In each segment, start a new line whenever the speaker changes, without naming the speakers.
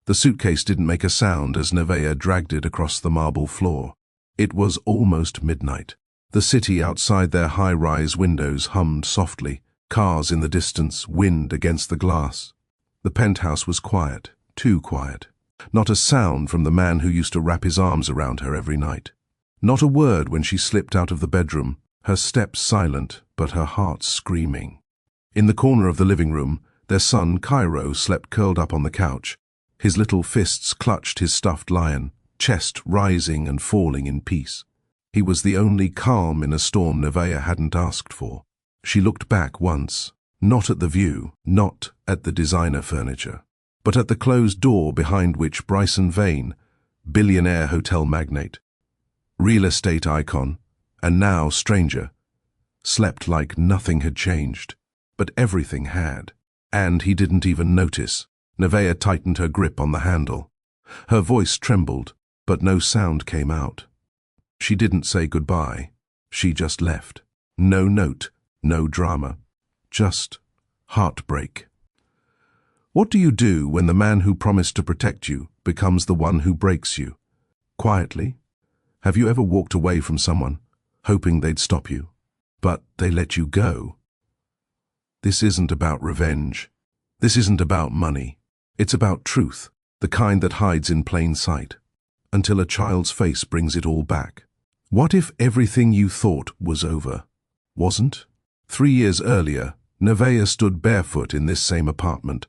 The suitcase didn't make a sound as Nevaeh dragged it across the marble floor. It was almost midnight. The city outside their high-rise windows hummed softly, cars in the distance, wind against the glass. The penthouse was quiet, too quiet. Not a sound from the man who used to wrap his arms around her every night. Not a word when she slipped out of the bedroom, her steps silent, but her heart screaming. In the corner of the living room, their son, Cairo, slept curled up on the couch. His little fists clutched his stuffed lion, chest rising and falling in peace. He was the only calm in a storm Nevaeh hadn't asked for. She looked back once, not at the view, not at the designer furniture, but at the closed door behind which Bryson Vane, billionaire hotel magnate, real estate icon, and now stranger, slept like nothing had changed. But everything had, and he didn't even notice. Nevaeh tightened her grip on the handle. Her voice trembled, but no sound came out. She didn't say goodbye. She just left. No note, no drama. Just heartbreak. What do you do when the man who promised to protect you becomes the one who breaks you? Quietly? Have you ever walked away from someone, hoping they'd stop you, but they let you go? This isn't about revenge. This isn't about money. It's about truth, the kind that hides in plain sight, until a child's face brings it all back. What if everything you thought was over wasn't? 3 years earlier, Nevaeh stood barefoot in this same apartment.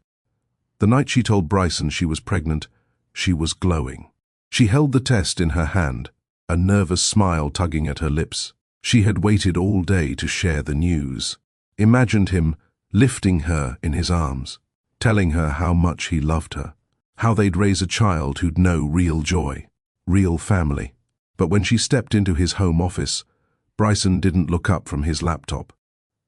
The night she told Bryson she was pregnant, she was glowing. She held the test in her hand, a nervous smile tugging at her lips. She had waited all day to share the news. Imagined him lifting her in his arms, telling her how much he loved her, how they'd raise a child who'd know real joy, real family. But when she stepped into his home office, Bryson didn't look up from his laptop.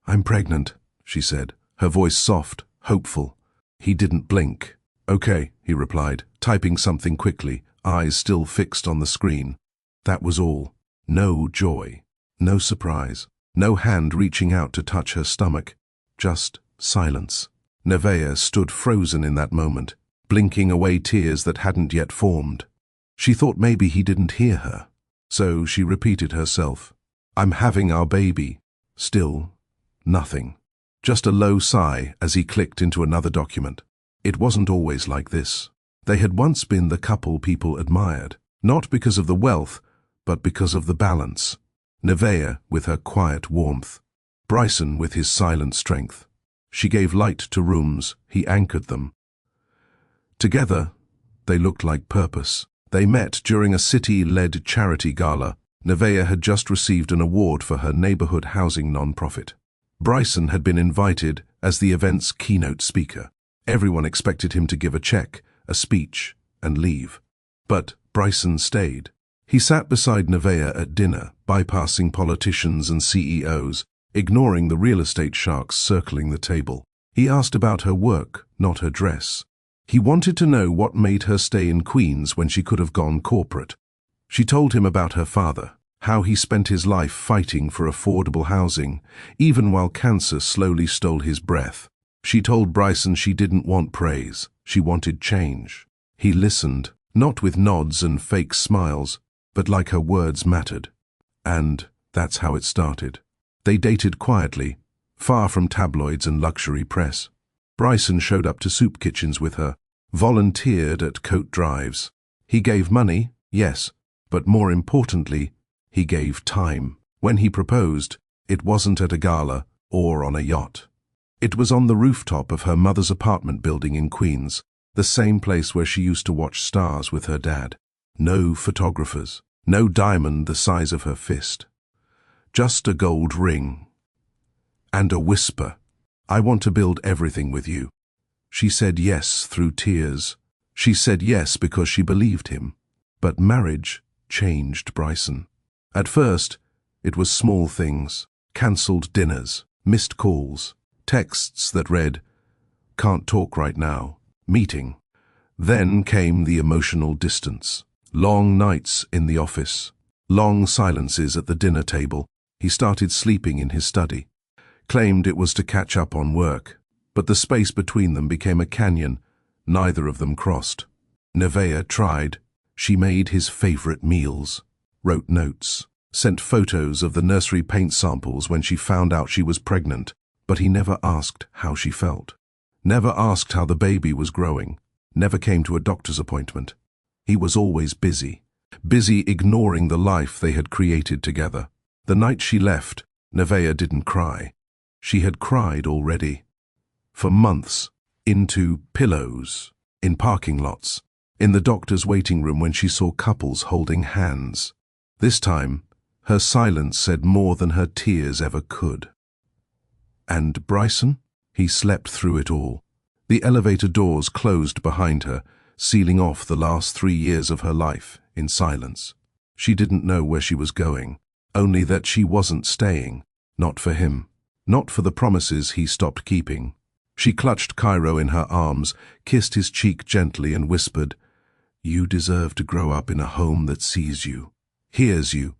"I'm pregnant," she said, her voice soft, hopeful. He didn't blink. "Okay," he replied, typing something quickly, eyes still fixed on the screen. That was all. No joy, no surprise, no hand reaching out to touch her stomach. Just silence. Nevaeh stood frozen in that moment, blinking away tears that hadn't yet formed. She thought maybe he didn't hear her, so she repeated herself. "I'm having our baby." Still, nothing. Just a low sigh as he clicked into another document. It wasn't always like this. They had once been the couple people admired, not because of the wealth, but because of the balance. Nevaeh with her quiet warmth, Bryson with his silent strength. She gave light to rooms, he anchored them. Together, they looked like purpose. They met during a city-led charity gala. Nevaeh had just received an award for her neighborhood housing nonprofit. Bryson had been invited as the event's keynote speaker. Everyone expected him to give a check, a speech, and leave. But Bryson stayed. He sat beside Nevaeh at dinner, bypassing politicians and CEOs, ignoring the real estate sharks circling the table. He asked about her work, not her dress. He wanted to know what made her stay in Queens when she could have gone corporate. She told him about her father, how he spent his life fighting for affordable housing, even while cancer slowly stole his breath. She told Bryson she didn't want praise, she wanted change. He listened, not with nods and fake smiles, but like her words mattered. And that's how it started. They dated quietly, far from tabloids and luxury press. Bryson showed up to soup kitchens with her, volunteered at coat drives. He gave money, yes, but more importantly, he gave time. When he proposed, it wasn't at a gala or on a yacht. It was on the rooftop of her mother's apartment building in Queens, the same place where she used to watch stars with her dad. No photographers, no diamond the size of her fist. Just a gold ring. And a whisper, "I want to build everything with you." She said yes through tears. She said yes because she believed him. But marriage changed Bryson. At first, it was small things, cancelled dinners, missed calls, texts that read, "Can't talk right now, meeting." Then came the emotional distance. Long nights in the office, long silences at the dinner table. He started sleeping in his study, claimed it was to catch up on work, but the space between them became a canyon neither of them crossed. Nevaeh tried. She made his favorite meals, wrote notes, sent photos of the nursery paint samples when she found out she was pregnant, but he never asked how she felt. Never asked how the baby was growing, never came to a doctor's appointment. He was always busy ignoring the life they had created together. The night she left, Nevaeh didn't cry. She had cried already. For months, into pillows, in parking lots, in the doctor's waiting room when she saw couples holding hands. This time, her silence said more than her tears ever could. And Bryson? He slept through it all. The elevator doors closed behind her, sealing off the last 3 years of her life in silence. She didn't know where she was going, only that she wasn't staying, not for him, not for the promises he stopped keeping. She clutched Cairo in her arms, kissed his cheek gently and whispered, "You deserve to grow up in a home that sees you, hears you,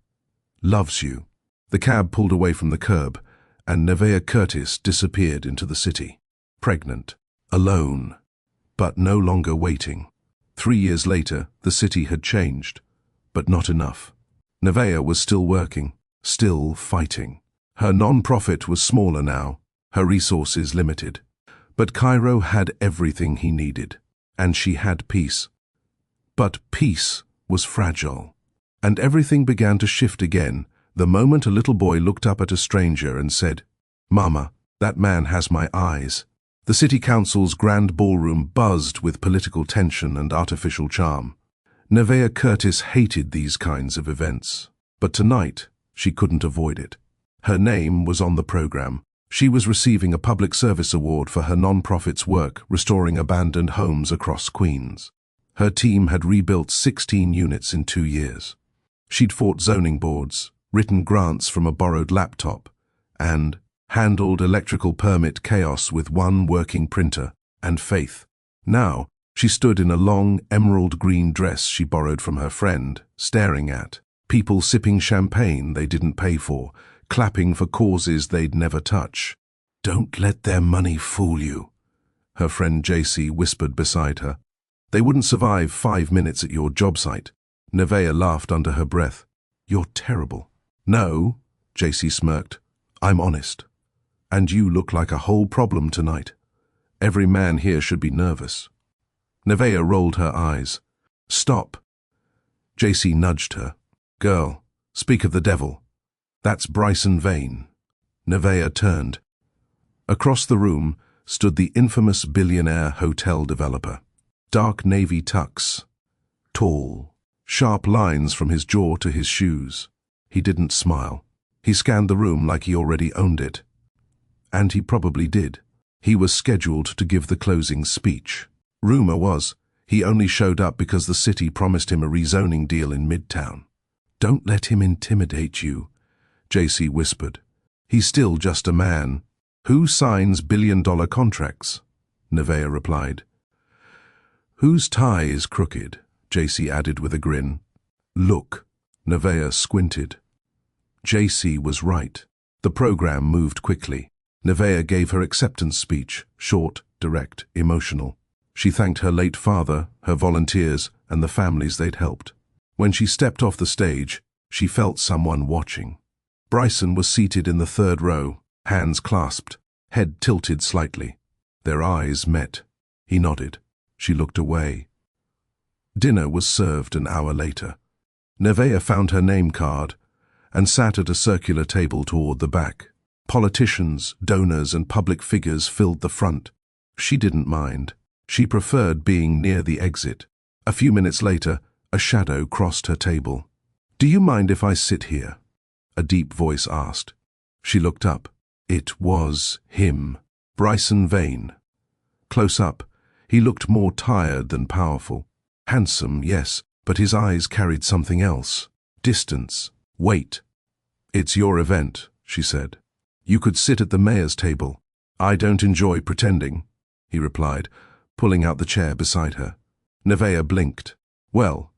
loves you." The cab pulled away from the curb, and Nevaeh Curtis disappeared into the city, pregnant, alone, but no longer waiting. 3 years later, the city had changed, but not enough. Nevaeh was still working, still fighting. Her non-profit was smaller now, her resources limited. But Cairo had everything he needed, and she had peace. But peace was fragile, and everything began to shift again the moment a little boy looked up at a stranger and said, "Mama, that man has my eyes." The city council's grand ballroom buzzed with political tension and artificial charm. Nevaeh Curtis hated these kinds of events, but tonight she couldn't avoid it. Her name was on the program. She was receiving a public service award for her non-profit's work restoring abandoned homes across Queens. Her team had rebuilt 16 units in 2 years. She'd fought zoning boards, written grants from a borrowed laptop, and handled electrical permit chaos with one working printer and faith. Now, she stood in a long emerald green dress she borrowed from her friend, staring at people sipping champagne they didn't pay for, clapping for causes they'd never touch. "Don't let their money fool you," her friend JC whispered beside her. "They wouldn't survive 5 minutes at your job site." Nevaeh laughed under her breath. "You're terrible." "No," JC smirked. "I'm honest. And you look like a whole problem tonight. Every man here should be nervous." Nevaeh rolled her eyes. "Stop." JC nudged her. "Girl, speak of the devil. That's Bryson Vane." Nevaeh turned. Across the room stood the infamous Billionaire hotel developer. Dark navy tux. Tall. Sharp lines from his jaw to his shoes. He didn't smile. He scanned the room like he already owned it. And he probably did. He was scheduled to give the closing speech. Rumor was, he only showed up because the city promised him a rezoning deal in Midtown. "Don't let him intimidate you," JC whispered. "He's still just a man." "Who signs billion-dollar contracts?" Nevaeh replied. "Whose tie is crooked?" JC added with a grin. "Look." Nevaeh squinted. JC was right. The program moved quickly. Nevaeh gave her acceptance speech, short, direct, emotional. She thanked her late father, her volunteers, and the families they'd helped. When she stepped off the stage, she felt someone watching. Bryson was seated in the 3rd row, hands clasped, head tilted slightly. Their eyes met. He nodded. She looked away. Dinner was served an hour later. Nevaeh found her name card and sat at a circular table toward the back. Politicians, donors, and public figures filled the front. She didn't mind. She preferred being near the exit. A few minutes later, a shadow crossed her table. "Do you mind if I sit here?" a deep voice asked. She looked up. It was him, Bryson Vane. Close up, he looked more tired than powerful. Handsome, yes, but his eyes carried something else. Distance, weight. "It's your event," she said. "You could sit at the mayor's table." "I don't enjoy pretending," he replied, pulling out the chair beside her. Nevaeh blinked. "Well,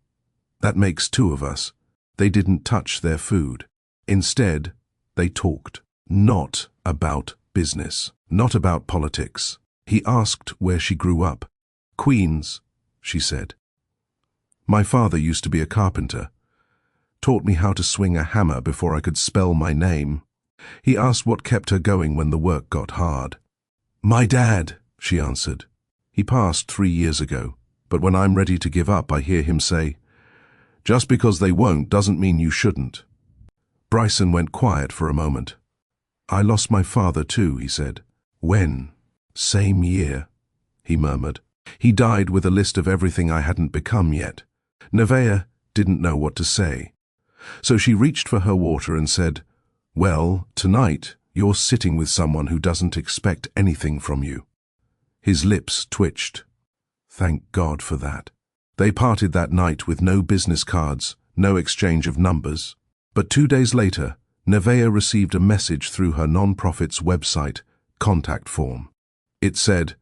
that makes 2 of us." They didn't touch their food. Instead, they talked. Not about business, not about politics. He asked where she grew up. "Queens," she said. My father used to be a carpenter. Taught me how to swing a hammer before I could spell my name. He asked what kept her going when the work got hard. My dad, she answered. He passed 3 years ago, but when I'm ready to give up, I hear him say, "Just because they won't doesn't mean you shouldn't." Bryson went quiet for a moment. I lost my father too, he said. When? Same year, he murmured. He died with a list of everything I hadn't become yet. Nevaeh didn't know what to say. So she reached for her water and said, "Well, tonight you're sitting with someone who doesn't expect anything from you." His lips twitched. Thank God for that. They parted that night with no business cards, no exchange of numbers. But 2 days later, Nevaeh received a message through her non-profit's website contact form. It said,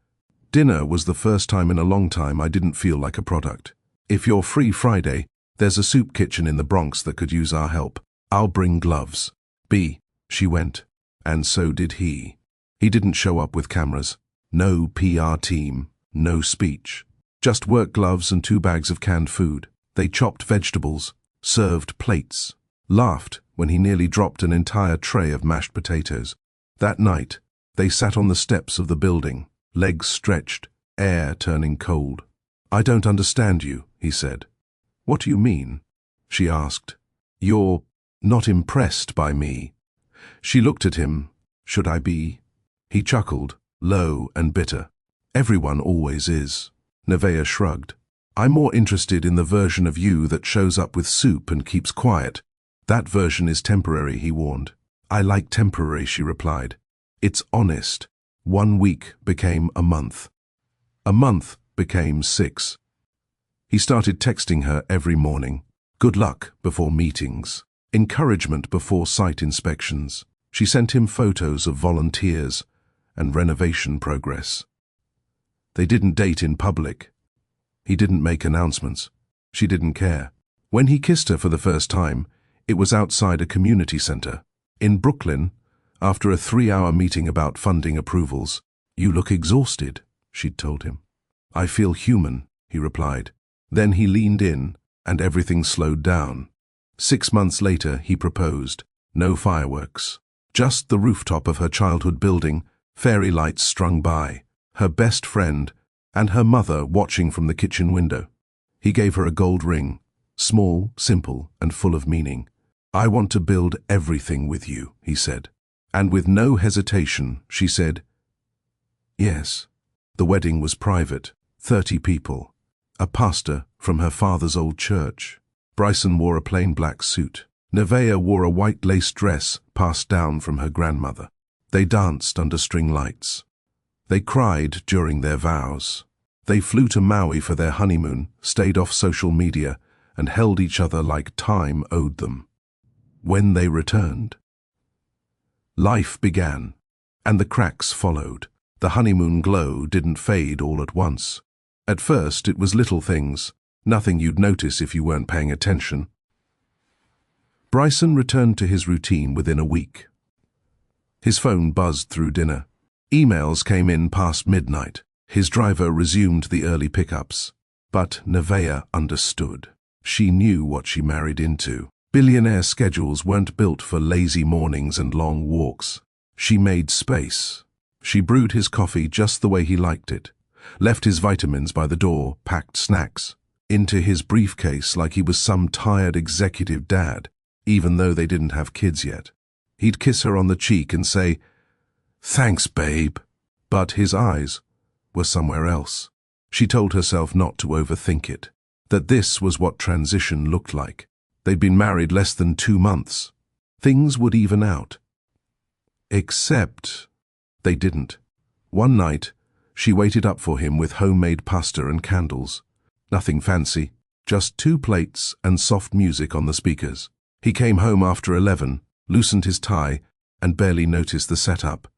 "Dinner was the first time in a long time I didn't feel like a product. If you're free Friday, there's a soup kitchen in the Bronx that could use our help. I'll bring gloves." She went, and so did he. He didn't show up with cameras. No PR team, no speech. Just work gloves and 2 bags of canned food. They chopped vegetables, served plates, laughed when he nearly dropped an entire tray of mashed potatoes. That night, they sat on the steps of the building, legs stretched, air turning cold. "I don't understand you," he said. "What do you mean?" she asked. "You're not impressed by me." She looked at him. "Should I be?" He chuckled, low and bitter. "Everyone always is." Nevaeh shrugged. "I'm more interested in the version of you that shows up with soup and keeps quiet. That version is temporary," he warned. "I like temporary," she replied. "It's honest." 1 week became a month. A month became 6. He started texting her every morning. Good luck before meetings. Encouragement before site inspections. She sent him photos of volunteers and renovation progress. They didn't date in public. He didn't make announcements. She didn't care. When he kissed her for the first time, it was outside a community center. In Brooklyn, after a 3-hour meeting about funding approvals. "You look exhausted," she'd told him. "I feel human," he replied. Then he leaned in, and everything slowed down. 6 months later, he proposed. No fireworks. Just the rooftop of her childhood building, fairy lights strung by, her best friend, and her mother watching from the kitchen window. He gave her a gold ring, small, simple, and full of meaning. "I want to build everything with you," he said. And with no hesitation, she said, "Yes." The wedding was private, 30 people. A pastor from her father's old church. Bryson wore a plain black suit. Nevaeh wore a white lace dress passed down from her grandmother. They danced under string lights. They cried during their vows. They flew to Maui for their honeymoon, stayed off social media, and held each other like time owed them. When they returned, life began, and the cracks followed. The honeymoon glow didn't fade all at once. At first, it was little things, nothing you'd notice if you weren't paying attention. Bryson returned to his routine within a week. His phone buzzed through dinner. Emails came in past midnight. His driver resumed the early pickups. But Nevaeh understood. She knew what she married into. Billionaire schedules weren't built for lazy mornings and long walks. She made space. She brewed his coffee just the way he liked it, left his vitamins by the door, packed snacks into his briefcase like he was some tired executive dad, even though they didn't have kids yet. He'd kiss her on the cheek and say, "Thanks, babe." But his eyes were somewhere else. She told herself not to overthink it, that this was what transition looked like. They'd been married less than 2 months. Things would even out. Except they didn't. One night, she waited up for him with homemade pasta and candles. Nothing fancy, just 2 plates and soft music on the speakers. He came home after 11, loosened his tie, and barely noticed the setup.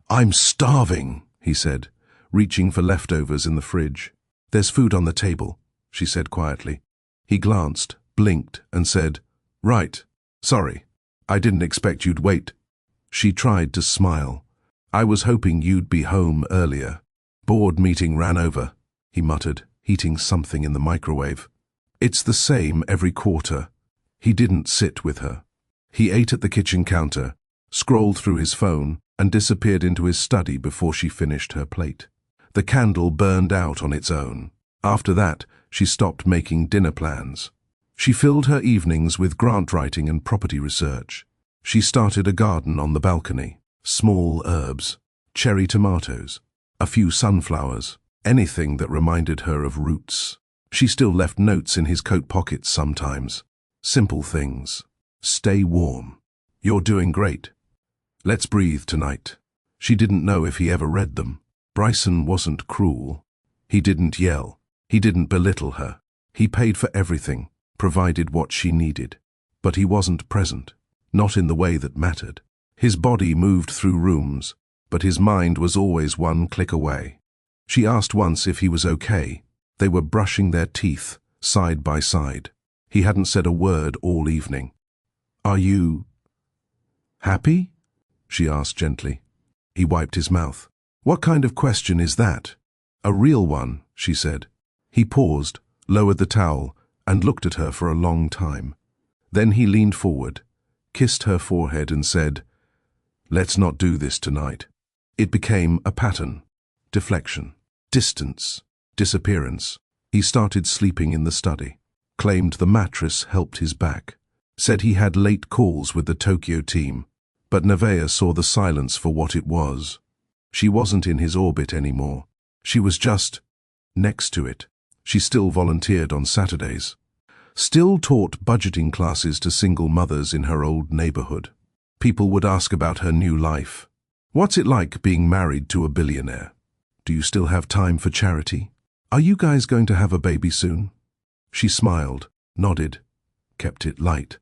"I'm starving," he said, reaching for leftovers in the fridge. "There's food on the table," she said quietly. He glanced, blinked, and said, "Right. Sorry. I didn't expect you'd wait." She tried to smile. "I was hoping you'd be home earlier." "Board meeting ran over," he muttered, heating something in the microwave. It's the same every quarter. He didn't sit with her. He ate at the kitchen counter, scrolled through his phone, and disappeared into his study before she finished her plate. The candle burned out on its own. After that, she stopped making dinner plans. She filled her evenings with grant writing and property research. She started a garden on the balcony. Small herbs, cherry tomatoes, a few sunflowers, anything that reminded her of roots. She still left notes in his coat pockets sometimes. Simple things. Stay warm. You're doing great. Let's breathe tonight. She didn't know if he ever read them. Bryson wasn't cruel. He didn't yell. He didn't belittle her. He paid for everything, provided what she needed. But he wasn't present, not in the way that mattered. His body moved through rooms, but his mind was always one click away. She asked once if he was okay. They were brushing their teeth, side by side. He hadn't said a word all evening. "Are you happy?" she asked gently. He wiped his mouth. "What kind of question is that?" "A real one," she said. He paused, lowered the towel, and looked at her for a long time. Then he leaned forward, kissed her forehead and said, "Let's not do this tonight." It became a pattern. Deflection. Distance. Disappearance. He started sleeping in the study. Claimed the mattress helped his back. Said he had late calls with the Tokyo team. But Nevaeh saw the silence for what it was. She wasn't in his orbit anymore. She was just next to it. She still volunteered on Saturdays. Still taught budgeting classes to single mothers in her old neighborhood. People would ask about her new life. "What's it like being married to a billionaire? Do you still have time for charity? Are you guys going to have a baby soon?" She smiled, nodded, kept it light.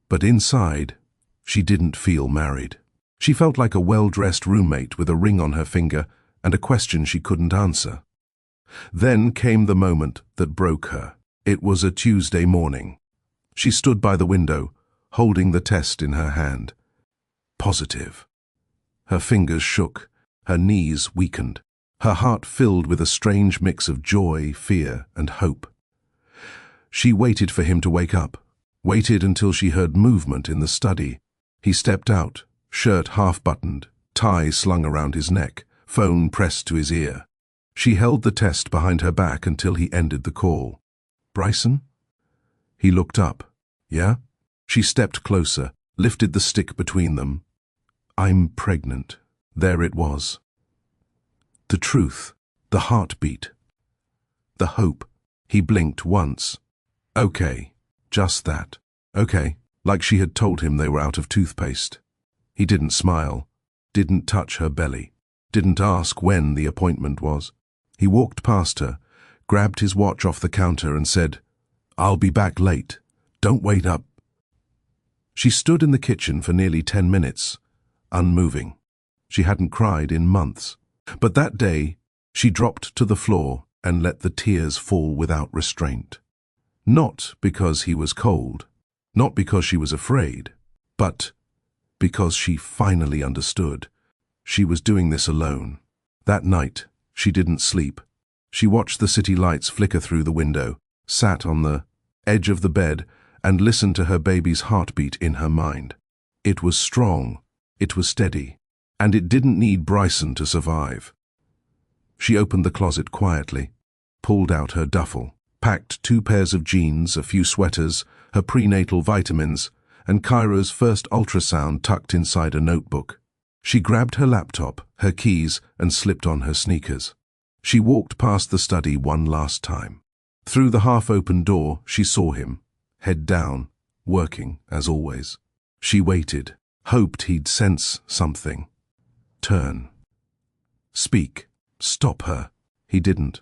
But inside, she didn't feel married. She felt like a well-dressed roommate with a ring on her finger and a question she couldn't answer. Then came the moment that broke her. It was a Tuesday morning. She stood by the window, holding the test in her hand. Positive. Her fingers shook, her knees weakened, her heart filled with a strange mix of joy, fear, and hope. She waited for him to wake up, waited until she heard movement in the study. He stepped out, shirt half-buttoned, tie slung around his neck, phone pressed to his ear. She held the test behind her back until he ended the call. "Bryson?" He looked up. "Yeah?" She stepped closer, lifted the stick between them. "I'm pregnant." There it was. The truth, the heartbeat, the hope. He blinked once. "Okay, just that. Okay," like she had told him they were out of toothpaste. He didn't smile, didn't touch her belly, didn't ask when the appointment was. He walked past her, grabbed his watch off the counter and said, "I'll be back late. Don't wait up." She stood in the kitchen for nearly 10 minutes, unmoving. She hadn't cried in months. But that day, she dropped to the floor and let the tears fall without restraint. Not because he was cold, not because she was afraid, but because she finally understood. She was doing this alone. That night, she didn't sleep. She watched the city lights flicker through the window, sat on the edge of the bed, and listened to her baby's heartbeat in her mind. It was strong, it was steady, and it didn't need Bryson to survive. She opened the closet quietly, pulled out her duffel, packed 2 pairs of jeans, a few sweaters, her prenatal vitamins, and Cairo's first ultrasound tucked inside a notebook. She grabbed her laptop, her keys, and slipped on her sneakers. She walked past the study one last time. Through the half-open door, she saw him, head down, working, as always. She waited, hoped he'd sense something. Turn. Speak. Stop her. He didn't.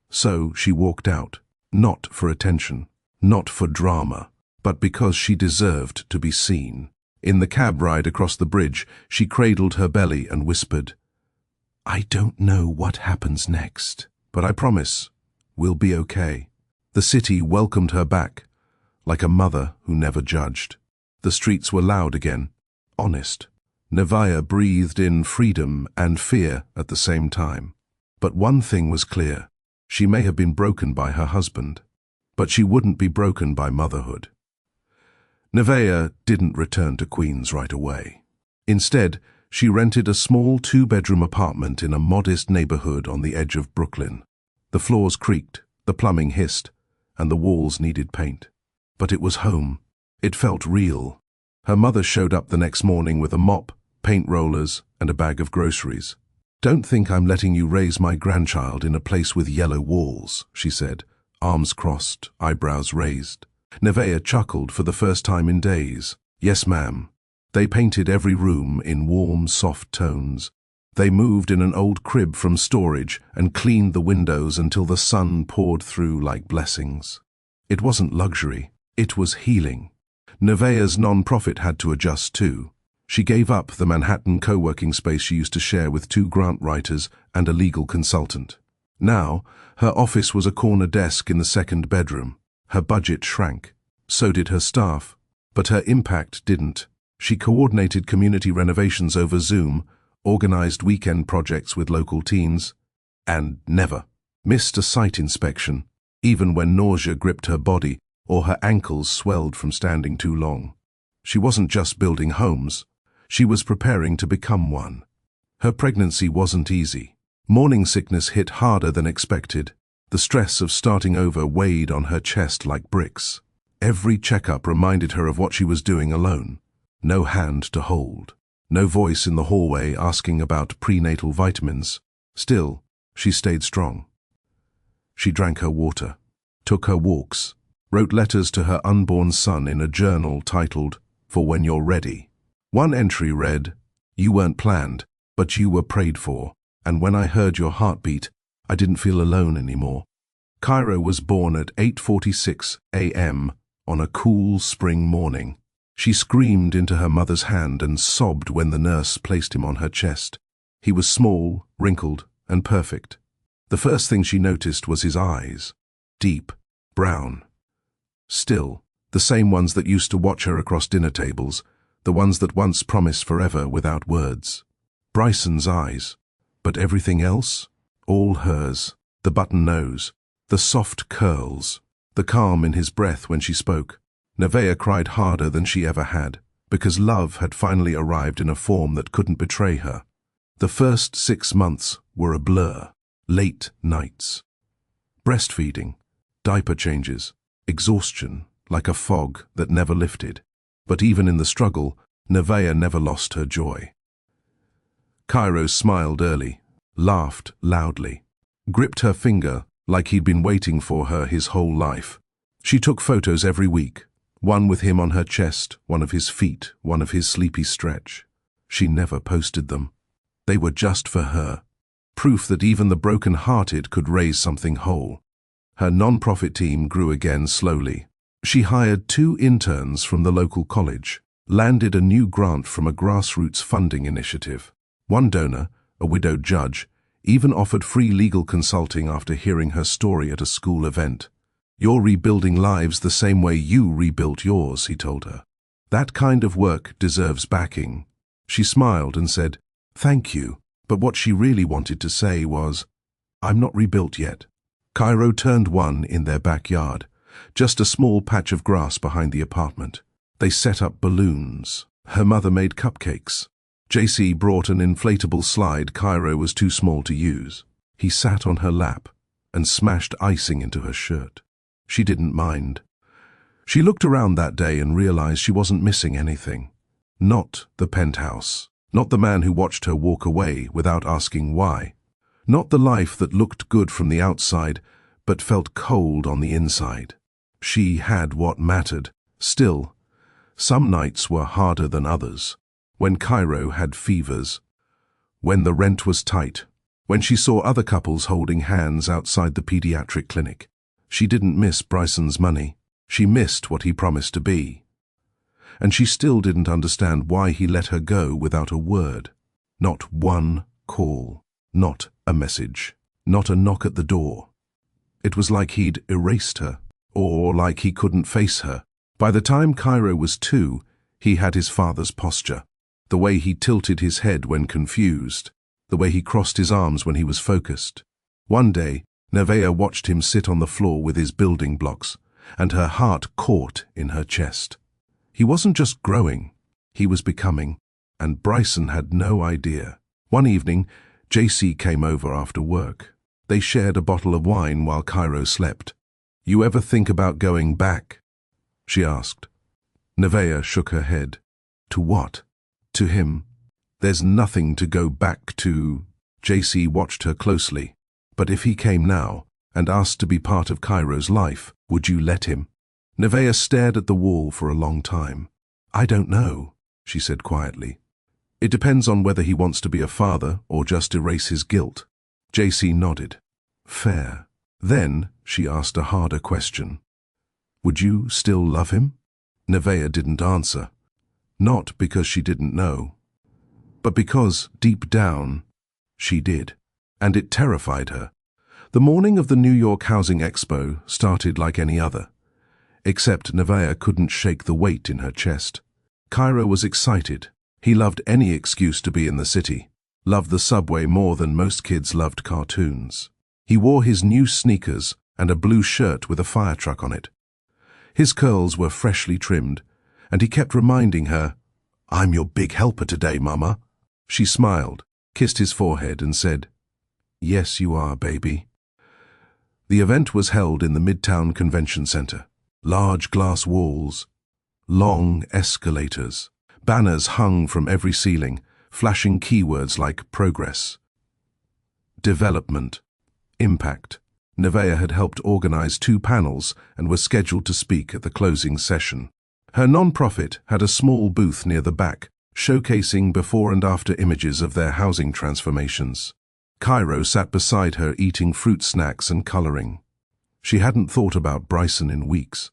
So she walked out, not for attention, not for drama, but because she deserved to be seen. In the cab ride across the bridge, she cradled her belly and whispered, "I don't know what happens next, but I promise we'll be okay." The city welcomed her back, like a mother who never judged. The streets were loud again, honest. Nevaeh breathed in freedom and fear at the same time. But one thing was clear. She may have been broken by her husband, but she wouldn't be broken by motherhood. Nevaeh didn't return to Queens right away. Instead, she rented a small 2-bedroom apartment in a modest neighborhood on the edge of Brooklyn. The floors creaked, the plumbing hissed, and the walls needed paint. But it was home. It felt real. Her mother showed up the next morning with a mop, paint rollers, and a bag of groceries. "Don't think I'm letting you raise my grandchild in a place with yellow walls," she said, arms crossed, eyebrows raised. Nevaeh chuckled for the first time in days. "Yes, ma'am." They painted every room in warm, soft tones. They moved in an old crib from storage and cleaned the windows until the sun poured through like blessings. It wasn't luxury, it was healing. Nevaeh's non-profit had to adjust too. She gave up the Manhattan co-working space she used to share with 2 grant writers and a legal consultant. Now, her office was a corner desk in the 2nd bedroom. Her budget shrank. So did her staff. But her impact didn't. She coordinated community renovations over Zoom, organized weekend projects with local teens, and never missed a site inspection, even when nausea gripped her body or her ankles swelled from standing too long. She wasn't just building homes. She was preparing to become one. Her pregnancy wasn't easy. Morning sickness hit harder than expected. The stress of starting over weighed on her chest like bricks. Every checkup reminded her of what she was doing alone. No hand to hold. No voice in the hallway asking about prenatal vitamins. Still, she stayed strong. She drank her water, took her walks, wrote letters to her unborn son in a journal titled, "For When You're Ready." One entry read, "You weren't planned, but you were prayed for, and when I heard your heartbeat, I didn't feel alone anymore." Cairo was born at 8:46 a.m. on a cool spring morning. She screamed into her mother's hand and sobbed when the nurse placed him on her chest. He was small, wrinkled, and perfect. The first thing she noticed was his eyes. Deep, brown. Still, the same ones that used to watch her across dinner tables, the ones that once promised forever without words. Bryson's eyes. But everything else? All hers. The button nose, the soft curls, the calm in his breath when she spoke. Nevaeh cried harder than she ever had, because love had finally arrived in a form that couldn't betray her. The first 6 months were a blur. Late nights. Breastfeeding, diaper changes, exhaustion, like a fog that never lifted. But even in the struggle, Nevaeh never lost her joy. Cairo smiled early, laughed loudly, gripped her finger like he'd been waiting for her his whole life. She took photos every week, one with him on her chest, one of his feet, one of his sleepy stretch. She never posted them. They were just for her, proof that even the broken-hearted could raise something whole. Her non-profit team grew again slowly. She hired 2 interns from the local college, landed a new grant from a grassroots funding initiative. One donor, a widowed judge, even offered free legal consulting after hearing her story at a school event. "You're rebuilding lives the same way you rebuilt yours," he told her. "That kind of work deserves backing." She smiled and said, "Thank you," but what she really wanted to say was, "I'm not rebuilt yet." Cairo turned one in their backyard, just a small patch of grass behind the apartment. They set up balloons. Her mother made cupcakes. JC brought an inflatable slide Cairo was too small to use. He sat on her lap and smashed icing into her shirt. She didn't mind. She looked around that day and realized she wasn't missing anything. Not the penthouse. Not the man who watched her walk away without asking why. Not the life that looked good from the outside but felt cold on the inside. She had what mattered. Still, some nights were harder than others. When Cairo had fevers, when the rent was tight, when she saw other couples holding hands outside the pediatric clinic. She didn't miss Bryson's money. She missed what he promised to be. And she still didn't understand why he let her go without a word. Not one call, not a message, not a knock at the door. It was like he'd erased her, or like he couldn't face her. By the time Cairo was 2, he had his father's posture. The way he tilted his head when confused, the way he crossed his arms when he was focused. One day, Nevaeh watched him sit on the floor with his building blocks, and her heart caught in her chest. He wasn't just growing, he was becoming, and Bryson had no idea. One evening, JC came over after work. They shared a bottle of wine while Cairo slept. "You ever think about going back?" she asked. Nevaeh shook her head. "To what?" "To him. There's nothing to go back to." JC watched her closely. "But if he came now and asked to be part of Cairo's life, would you let him?" Nevaeh stared at the wall for a long time. "I don't know," she said quietly. "It depends on whether he wants to be a father or just erase his guilt." JC nodded. "Fair." Then she asked a harder question. "Would you still love him?" Nevaeh didn't answer. Not because she didn't know, but because, deep down, she did. And it terrified her. The morning of the New York Housing Expo started like any other. Except Nevaeh couldn't shake the weight in her chest. Cairo was excited. He loved any excuse to be in the city. Loved the subway more than most kids loved cartoons. He wore his new sneakers and a blue shirt with a fire truck on it. His curls were freshly trimmed, and he kept reminding her, "I'm your big helper today, Mama." She smiled, kissed his forehead, and said, "Yes, you are, baby." The event was held in the Midtown Convention Center. Large glass walls, long escalators, banners hung from every ceiling, flashing keywords like progress, development, impact. Nevaeh had helped organize 2 panels and was scheduled to speak at the closing session. Her non-profit had a small booth near the back, showcasing before and after images of their housing transformations. Cairo sat beside her eating fruit snacks and coloring. She hadn't thought about Bryson in weeks.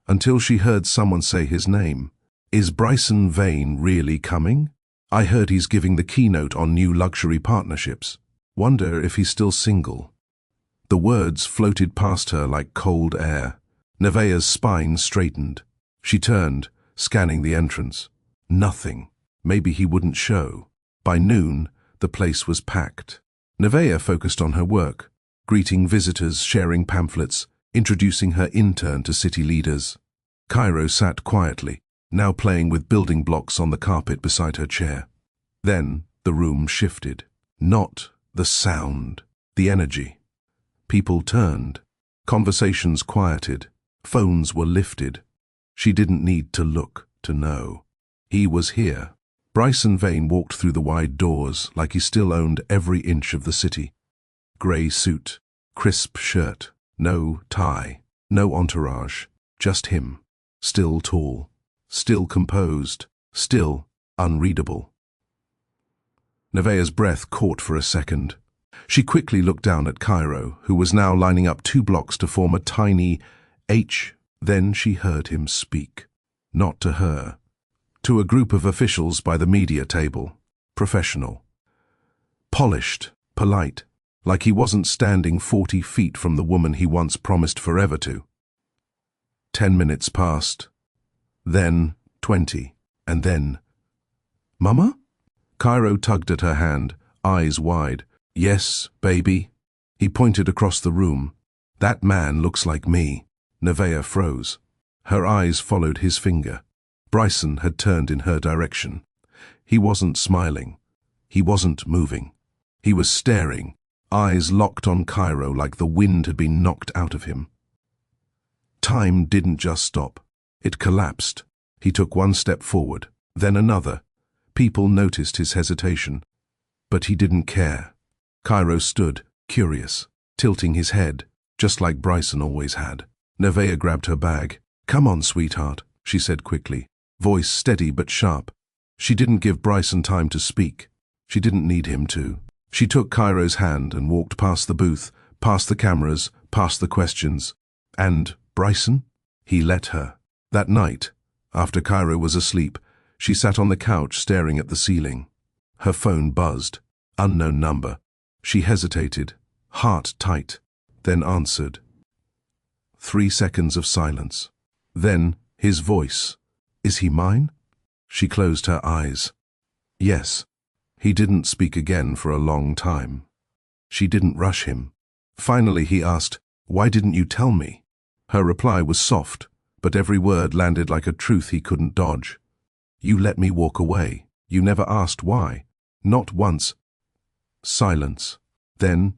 Until she heard someone say his name. "Is Bryson Vane really coming? I heard he's giving the keynote on new luxury partnerships. Wonder if he's still single." The words floated past her like cold air. Nevaeh's spine straightened. She turned, scanning the entrance. Nothing. Maybe he wouldn't show. By noon, the place was packed. Nevaeh focused on her work, greeting visitors, sharing pamphlets, introducing her intern to city leaders. Cairo sat quietly, now playing with building blocks on the carpet beside her chair. Then the room shifted. Not the sound, the energy. People turned. Conversations quieted. Phones were lifted. She didn't need to look to know. He was here. Bryson Vane walked through the wide doors like he still owned every inch of the city. Grey suit, crisp shirt, no tie, no entourage, just him. Still tall, still composed, still unreadable. Nevaeh's breath caught for a second. She quickly looked down at Cairo, who was now lining up 2 blocks to form a tiny H. Then she heard him speak. Not to her. To a group of officials by the media table. Professional. Polished, polite, like he wasn't standing 40 feet from the woman he once promised forever to. 10 minutes passed. Then 20. And then, "Mama?" Cairo tugged at her hand, eyes wide. "Yes, baby." He pointed across the room. "That man looks like me." Nevaeh froze. Her eyes followed his finger. Bryson had turned in her direction. He wasn't smiling. He wasn't moving. He was staring, eyes locked on Cairo like the wind had been knocked out of him. Time didn't just stop. It collapsed. He took 1 step forward, then another. People noticed his hesitation. But he didn't care. Cairo stood, curious, tilting his head, just like Bryson always had. Nevaeh grabbed her bag. "Come on, sweetheart," she said quickly, voice steady but sharp. She didn't give Bryson time to speak. She didn't need him to. She took Cairo's hand and walked past the booth, past the cameras, past the questions. And Bryson? He let her. That night, after Cairo was asleep, she sat on the couch staring at the ceiling. Her phone buzzed. Unknown number. She hesitated, heart tight, then answered. 3 seconds of silence. Then his voice. "Is he mine?" She closed her eyes. Yes. He didn't speak again for a long time. She didn't rush him. Finally he asked, "Why didn't you tell me?" Her reply was soft, but every word landed like a truth he couldn't dodge. You let me walk away. You never asked why. Not once. Silence. Then,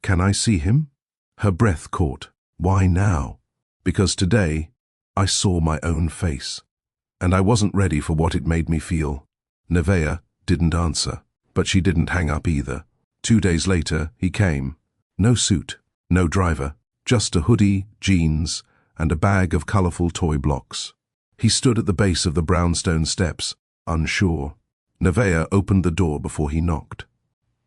can I see him? Her breath caught. Why now? Because today, I saw my own face. And I wasn't ready for what it made me feel. Nevaeh didn't answer, but she didn't hang up either. 2 days later, he came. No suit, no driver, just a hoodie, jeans, and a bag of colorful toy blocks. He stood at the base of the brownstone steps, unsure. Nevaeh opened the door before he knocked.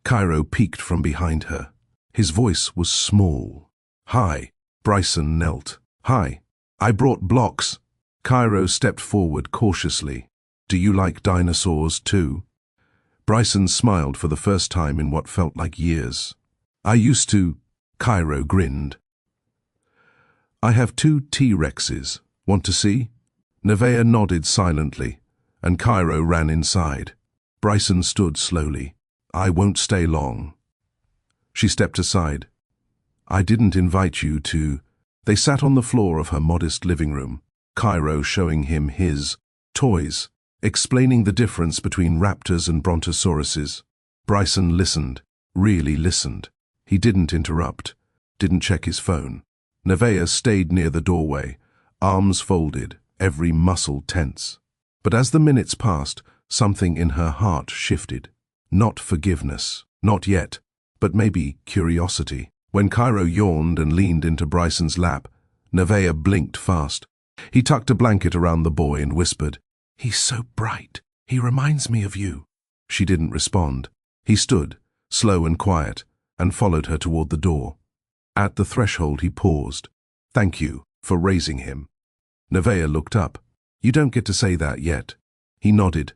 Cairo peeked from behind her. His voice was small. Hi. Bryson knelt. Hi. I brought blocks. Cairo stepped forward cautiously. Do you like dinosaurs too? Bryson smiled for the first time in what felt like years. I used to. Cairo grinned. I have 2 T-Rexes. Want to see? Nevaeh nodded silently, and Cairo ran inside. Bryson stood slowly. I won't stay long. She stepped aside. I didn't invite you to. They sat on the floor of her modest living room, Cairo showing him his toys, explaining the difference between raptors and brontosauruses. Bryson listened, really listened. He didn't interrupt, didn't check his phone. Nevaeh stayed near the doorway, arms folded, every muscle tense. But as the minutes passed, something in her heart shifted. Not forgiveness, not yet, but maybe curiosity. When Cairo yawned and leaned into Bryson's lap, Nevaeh blinked fast. He tucked a blanket around the boy and whispered, He's so bright. He reminds me of you. She didn't respond. He stood, slow and quiet, and followed her toward the door. At the threshold he paused. Thank you for raising him. Nevaeh looked up. You don't get to say that yet. He nodded,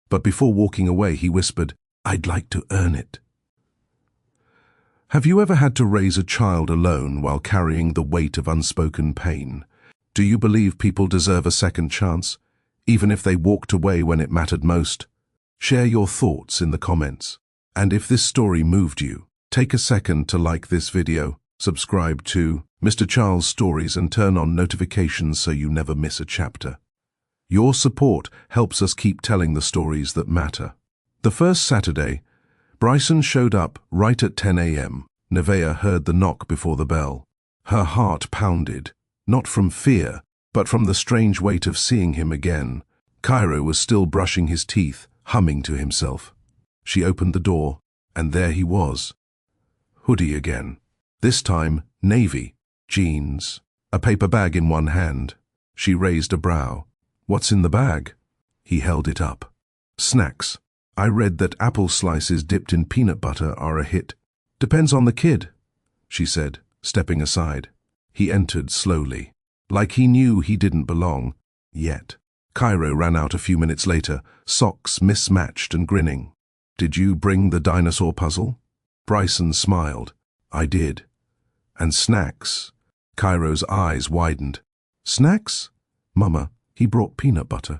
but before walking away he whispered, I'd like to earn it. Have you ever had to raise a child alone while carrying the weight of unspoken pain? Do you believe people deserve a second chance, even if they walked away when it mattered most? Share your thoughts in the comments. And if this story moved you, take a second to like this video, subscribe to Mr. Charles Stories and turn on notifications so you never miss a chapter. Your support helps us keep telling the stories that matter. The first Saturday, Bryson showed up right at 10 a.m. Nevaeh heard the knock before the bell. Her heart pounded, not from fear, but from the strange weight of seeing him again. Cairo was still brushing his teeth, humming to himself. She opened the door, and there he was. Hoodie again. This time, navy, jeans, a paper bag in one hand. She raised a brow. What's in the bag? He held it up. Snacks. I read that apple slices dipped in peanut butter are a hit. Depends on the kid, she said, stepping aside. He entered slowly, like he knew he didn't belong, yet. Cairo ran out a few minutes later, socks mismatched and grinning. Did you bring the dinosaur puzzle? Bryson smiled. I did. And snacks? Cairo's eyes widened. Snacks? Mama, he brought peanut butter.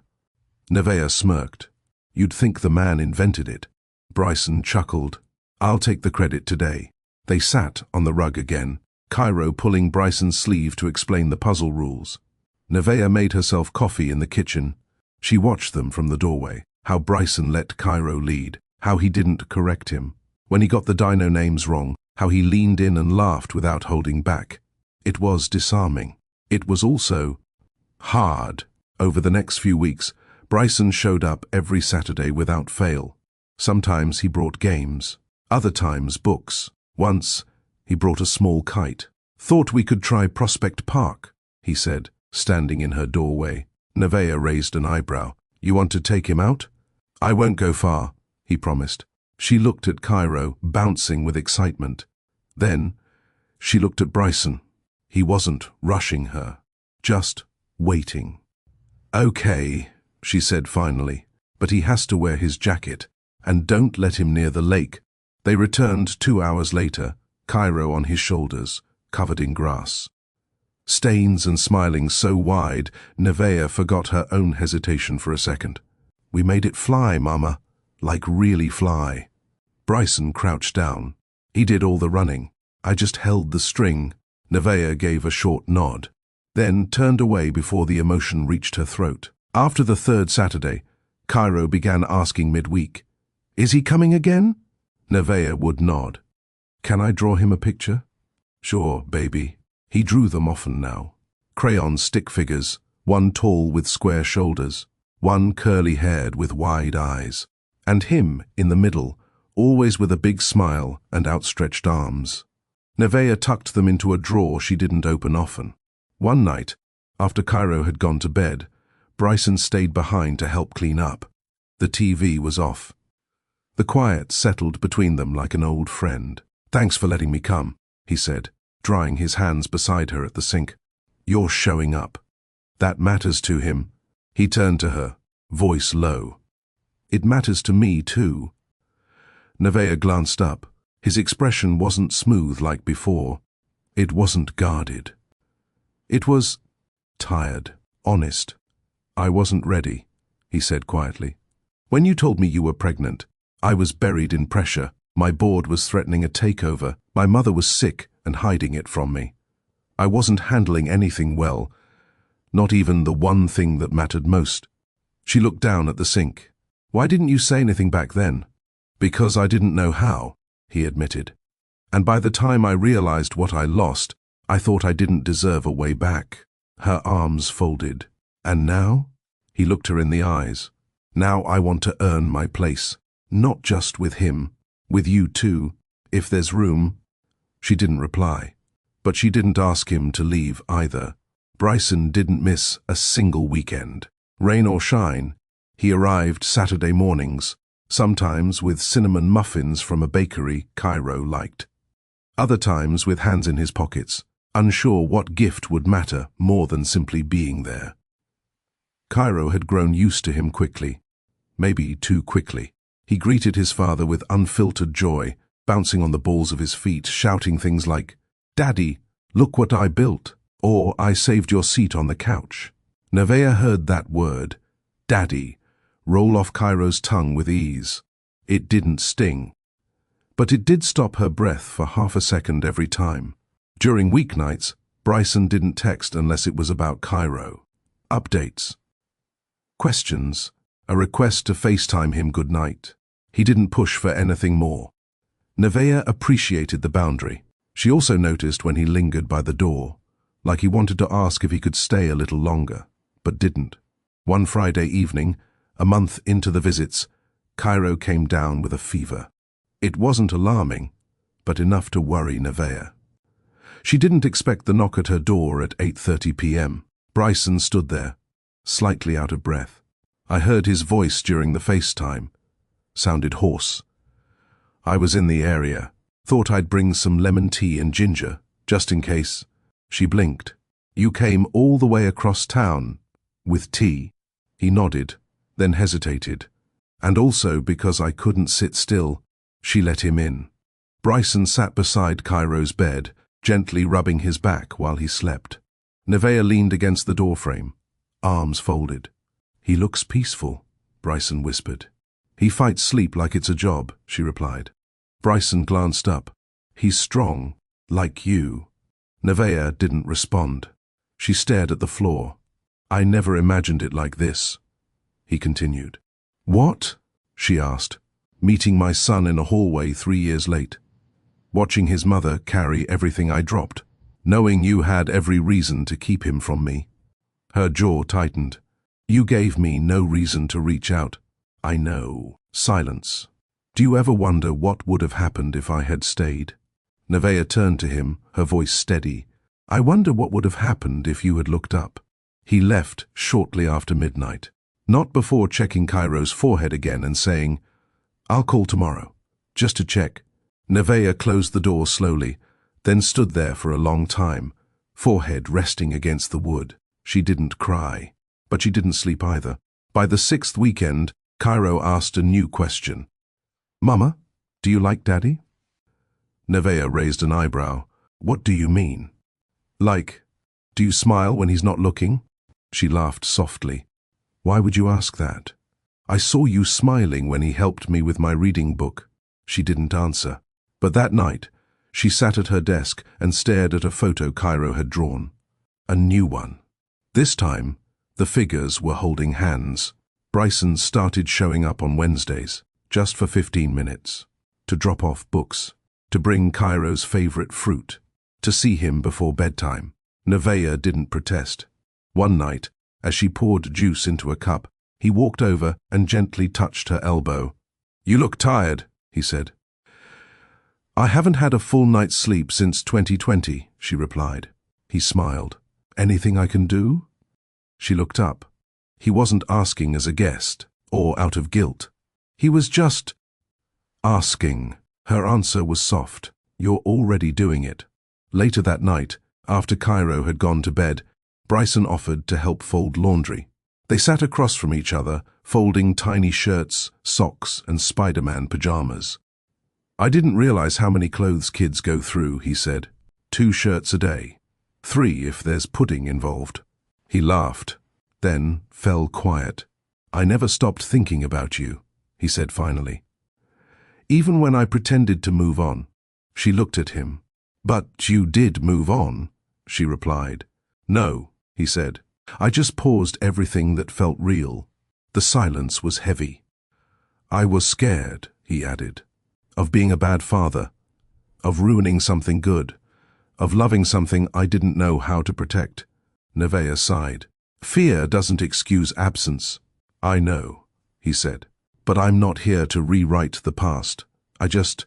Nevaeh smirked. You'd think the man invented it. Bryson chuckled. I'll take the credit today. They sat on the rug again, Cairo pulling Bryson's sleeve to explain the puzzle rules. Nevaeh made herself coffee in the kitchen. She watched them from the doorway, how Bryson let Cairo lead, how he didn't correct him. When he got the dino names wrong, how he leaned in and laughed without holding back. It was disarming. It was also hard. Over the next few weeks, Bryson showed up every Saturday without fail. Sometimes he brought games, other times books. Once, he brought a small kite. Thought we could try Prospect Park, he said, standing in her doorway. Nevaeh raised an eyebrow. You want to take him out? I won't go far, he promised. She looked at Cairo, bouncing with excitement. Then, she looked at Bryson. He wasn't rushing her, just waiting. Okay, she said finally, but he has to wear his jacket, and don't let him near the lake. They returned 2 hours later, Cairo on his shoulders, covered in grass. Stains and smiling so wide, Nevaeh forgot her own hesitation for a second. We made it fly, Mama, like really fly. Bryson crouched down. He did all the running. I just held the string. Nevaeh gave a short nod. then turned away before the emotion reached her throat. After the third Saturday, Cairo began asking midweek, "Is he coming again?" Nevaeh would nod. "Can I draw him a picture?" "Sure, baby." He drew them often now. Crayon stick figures, one tall with square shoulders, one curly-haired with wide eyes, and him in the middle, always with a big smile and outstretched arms. Nevaeh tucked them into a drawer she didn't open often. One night, after Cairo had gone to bed, Bryson stayed behind to help clean up. The TV was off. The quiet settled between them like an old friend. "Thanks for letting me come," he said, drying his hands beside her at the sink. "You're showing up. That matters to him." He turned to her, voice low. "It matters to me, too." Nevaeh glanced up. His expression wasn't smooth like before. It wasn't guarded. It was tired, honest. "I wasn't ready," he said quietly. "When you told me you were pregnant, I was buried in pressure. My board was threatening a takeover. My mother was sick and hiding it from me. I wasn't handling anything well, not even the one thing that mattered most." She looked down at the sink. "Why didn't you say anything back then?" "Because I didn't know how," he admitted. "And by the time I realized what I lost, I thought I didn't deserve a way back." Her arms folded. "And now?" He looked her in the eyes. "Now I want to earn my place. Not just with him, with you too, if there's room." She didn't reply, but she didn't ask him to leave either. Bryson didn't miss a single weekend. Rain or shine, he arrived Saturday mornings, sometimes with cinnamon muffins from a bakery Cairo liked. Other times with hands in his pockets, unsure what gift would matter more than simply being there. Cairo had grown used to him quickly, maybe too quickly. He greeted his father with unfiltered joy, bouncing on the balls of his feet, shouting things like, "Daddy, look what I built," or "I saved your seat on the couch." Nevaeh heard that word, "Daddy," roll off Cairo's tongue with ease. It didn't sting, but it did stop her breath for half a second every time. During weeknights, Bryson didn't text unless it was about Cairo. Updates, questions, a request to FaceTime him goodnight. He didn't push for anything more. Nevaeh appreciated the boundary. She also noticed when he lingered by the door, like he wanted to ask if he could stay a little longer, but didn't. One Friday evening, a month into the visits, Cairo came down with a fever. It wasn't alarming, but enough to worry Nevaeh. She didn't expect the knock at her door at 8:30 p.m. Bryson stood there, slightly out of breath. I heard his voice during the FaceTime. Sounded hoarse. "I was in the area. Thought I'd bring some lemon tea and ginger, just in case." She blinked. "You came all the way across town with tea?" He nodded, then hesitated. "And also because I couldn't sit still." She let him in. Bryson sat beside Cairo's bed, gently rubbing his back while he slept. Nevaeh leaned against the doorframe, arms folded. "He looks peaceful," Bryson whispered. "He fights sleep like it's a job," she replied. Bryson glanced up. "He's strong, like you." Nevaeh didn't respond. She stared at the floor. "I never imagined it like this," he continued. "What?" she asked, meeting my son in a hallway 3 years late. Watching his mother carry everything I dropped, knowing you had every reason to keep him from me. Her jaw tightened. "You gave me no reason to reach out." "I know." Silence. "Do you ever wonder what would have happened if I had stayed?" Nevaeh turned to him, her voice steady. "I wonder what would have happened if you had looked up." He left shortly after midnight, not before checking Cairo's forehead again and saying, "I'll call tomorrow, just to check." Nevaeh closed the door slowly, then stood there for a long time, forehead resting against the wood. She didn't cry, but she didn't sleep either. By the 6th weekend, Cairo asked a new question. "Mama, do you like Daddy?" Nevaeh raised an eyebrow. "What do you mean?" "Like, do you smile when he's not looking?" She laughed softly. "Why would you ask that?" "I saw you smiling when he helped me with my reading book." She didn't answer. But that night, she sat at her desk and stared at a photo Cairo had drawn. A new one. This time, the figures were holding hands. Bryson started showing up on Wednesdays, just for 15 minutes, to drop off books, to bring Cairo's favorite fruit, to see him before bedtime. Nevaeh didn't protest. One night, as she poured juice into a cup, he walked over and gently touched her elbow. "You look tired," he said. "I haven't had a full night's sleep since 2020, she replied. He smiled. "Anything I can do?" She looked up. He wasn't asking as a guest, or out of guilt. He was just asking. Her answer was soft. "You're already doing it." Later that night, after Cairo had gone to bed, Bryson offered to help fold laundry. They sat across from each other, folding tiny shirts, socks, and Spider-Man pajamas. "I didn't realize how many clothes kids go through," he said. 2 shirts a day. 3 if there's pudding involved." He laughed, then fell quiet. "I never stopped thinking about you," he said finally. "Even when I pretended to move on." She looked at him. "But you did move on," she replied. "No," he said. "I just paused everything that felt real." The silence was heavy. "I was scared," he added, "of being a bad father, of ruining something good, of loving something I didn't know how to protect." Nevaeh sighed. "Fear doesn't excuse absence." "I know," he said, "but I'm not here to rewrite the past. I just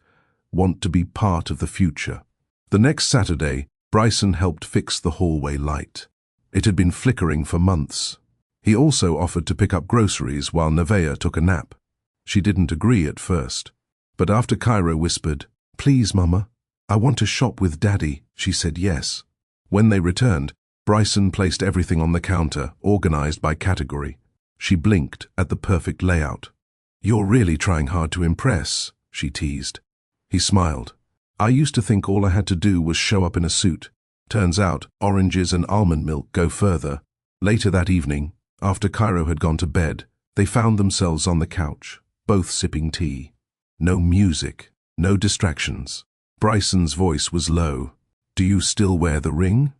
want to be part of the future." The next Saturday, Bryson helped fix the hallway light. It had been flickering for months. He also offered to pick up groceries while Nevaeh took a nap. She didn't agree at first, but after Cairo whispered, "Please, Mama, I want to shop with Daddy," she said yes. When they returned, Bryson placed everything on the counter, organized by category. She blinked at the perfect layout. "You're really trying hard to impress," she teased. He smiled. "I used to think all I had to do was show up in a suit. Turns out oranges and almond milk go further." Later that evening, after Cairo had gone to bed, they found themselves on the couch, both sipping tea. No music, no distractions. Bryson's voice was low. "Do you still wear the ring?"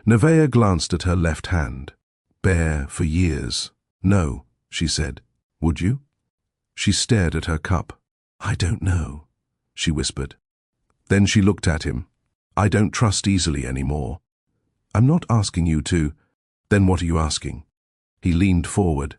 Nevaeh glanced at her left hand. "Bare for years." "No," she said. "Would you?" She stared at her cup. "I don't know," she whispered. Then she looked at him. "I don't trust easily anymore." "I'm not asking you to." "Then what are you asking?" He leaned forward.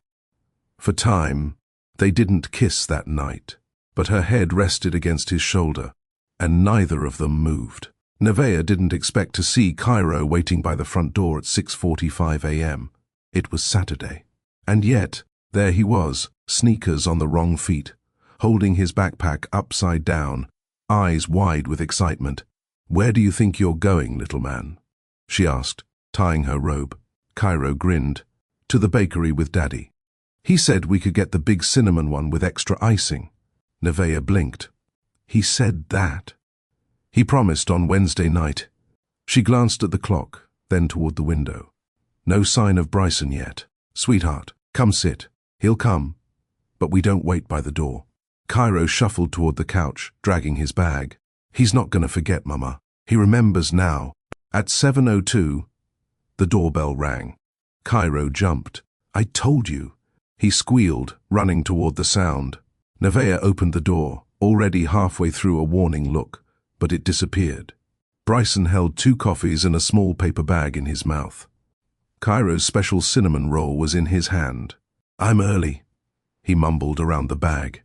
For time, they didn't kiss that night, but her head rested against his shoulder, and neither of them moved. Nevaeh didn't expect to see Cairo waiting by the front door at 6:45 a.m. It was Saturday. And yet, there he was, sneakers on the wrong feet, holding his backpack upside down, eyes wide with excitement. "Where do you think you're going, little man?" she asked, tying her robe. Cairo grinned. "To the bakery with Daddy. He said we could get the big cinnamon one with extra icing." Nevaeh blinked. "He said that?" "He promised on Wednesday night." She glanced at the clock, then toward the window. "No sign of Bryson yet. Sweetheart, come sit. He'll come." "But we don't wait by the door." Cairo shuffled toward the couch, dragging his bag. "He's not going to forget, Mama. He remembers now." At 7:02, the doorbell rang. Cairo jumped. "I told you." He squealed, running toward the sound. Nevaeh opened the door, already halfway through a warning look, but it disappeared. Bryson held 2 coffees and a small paper bag in his mouth. Cairo's special cinnamon roll was in his hand. "I'm early," he mumbled around the bag.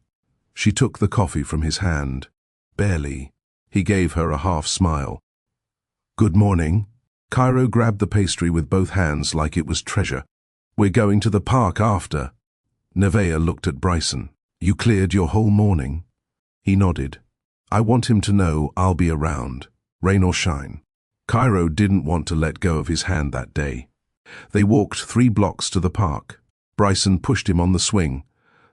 She took the coffee from his hand. Barely. He gave her a half smile. "Good morning." Cairo grabbed the pastry with both hands like it was treasure. "We're going to the park after." Nevaeh looked at Bryson. "You cleared your whole morning?" He nodded. "I want him to know I'll be around, rain or shine." Cairo didn't want to let go of his hand that day. They walked 3 blocks to the park. Bryson pushed him on the swing,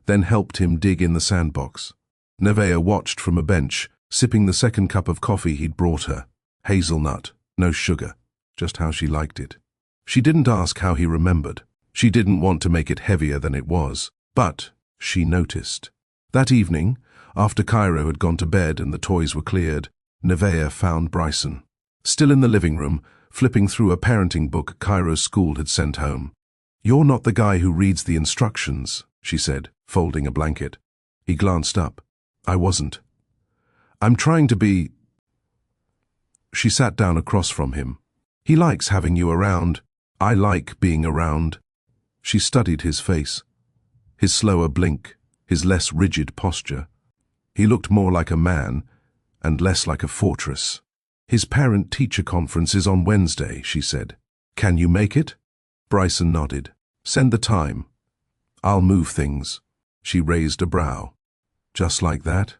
then helped him dig in the sandbox. Nevaeh watched from a bench, sipping the second cup of coffee he'd brought her. Hazelnut, no sugar, just how she liked it. She didn't ask how he remembered. She didn't want to make it heavier than it was, but she noticed. That evening, after Cairo had gone to bed and the toys were cleared, Nevaeh found Bryson. Still in the living room, flipping through a parenting book Cairo's school had sent home. "You're not the guy who reads the instructions," she said, folding a blanket. He glanced up. "I wasn't. I'm trying to be—" She sat down across from him. "He likes having you around. I like being around." She studied his face, his slower blink, his less rigid posture. He looked more like a man and less like a fortress. "His parent-teacher conference is on Wednesday," she said. "Can you make it?" Bryson nodded. "Send the time. I'll move things." She raised a brow. "Just like that?"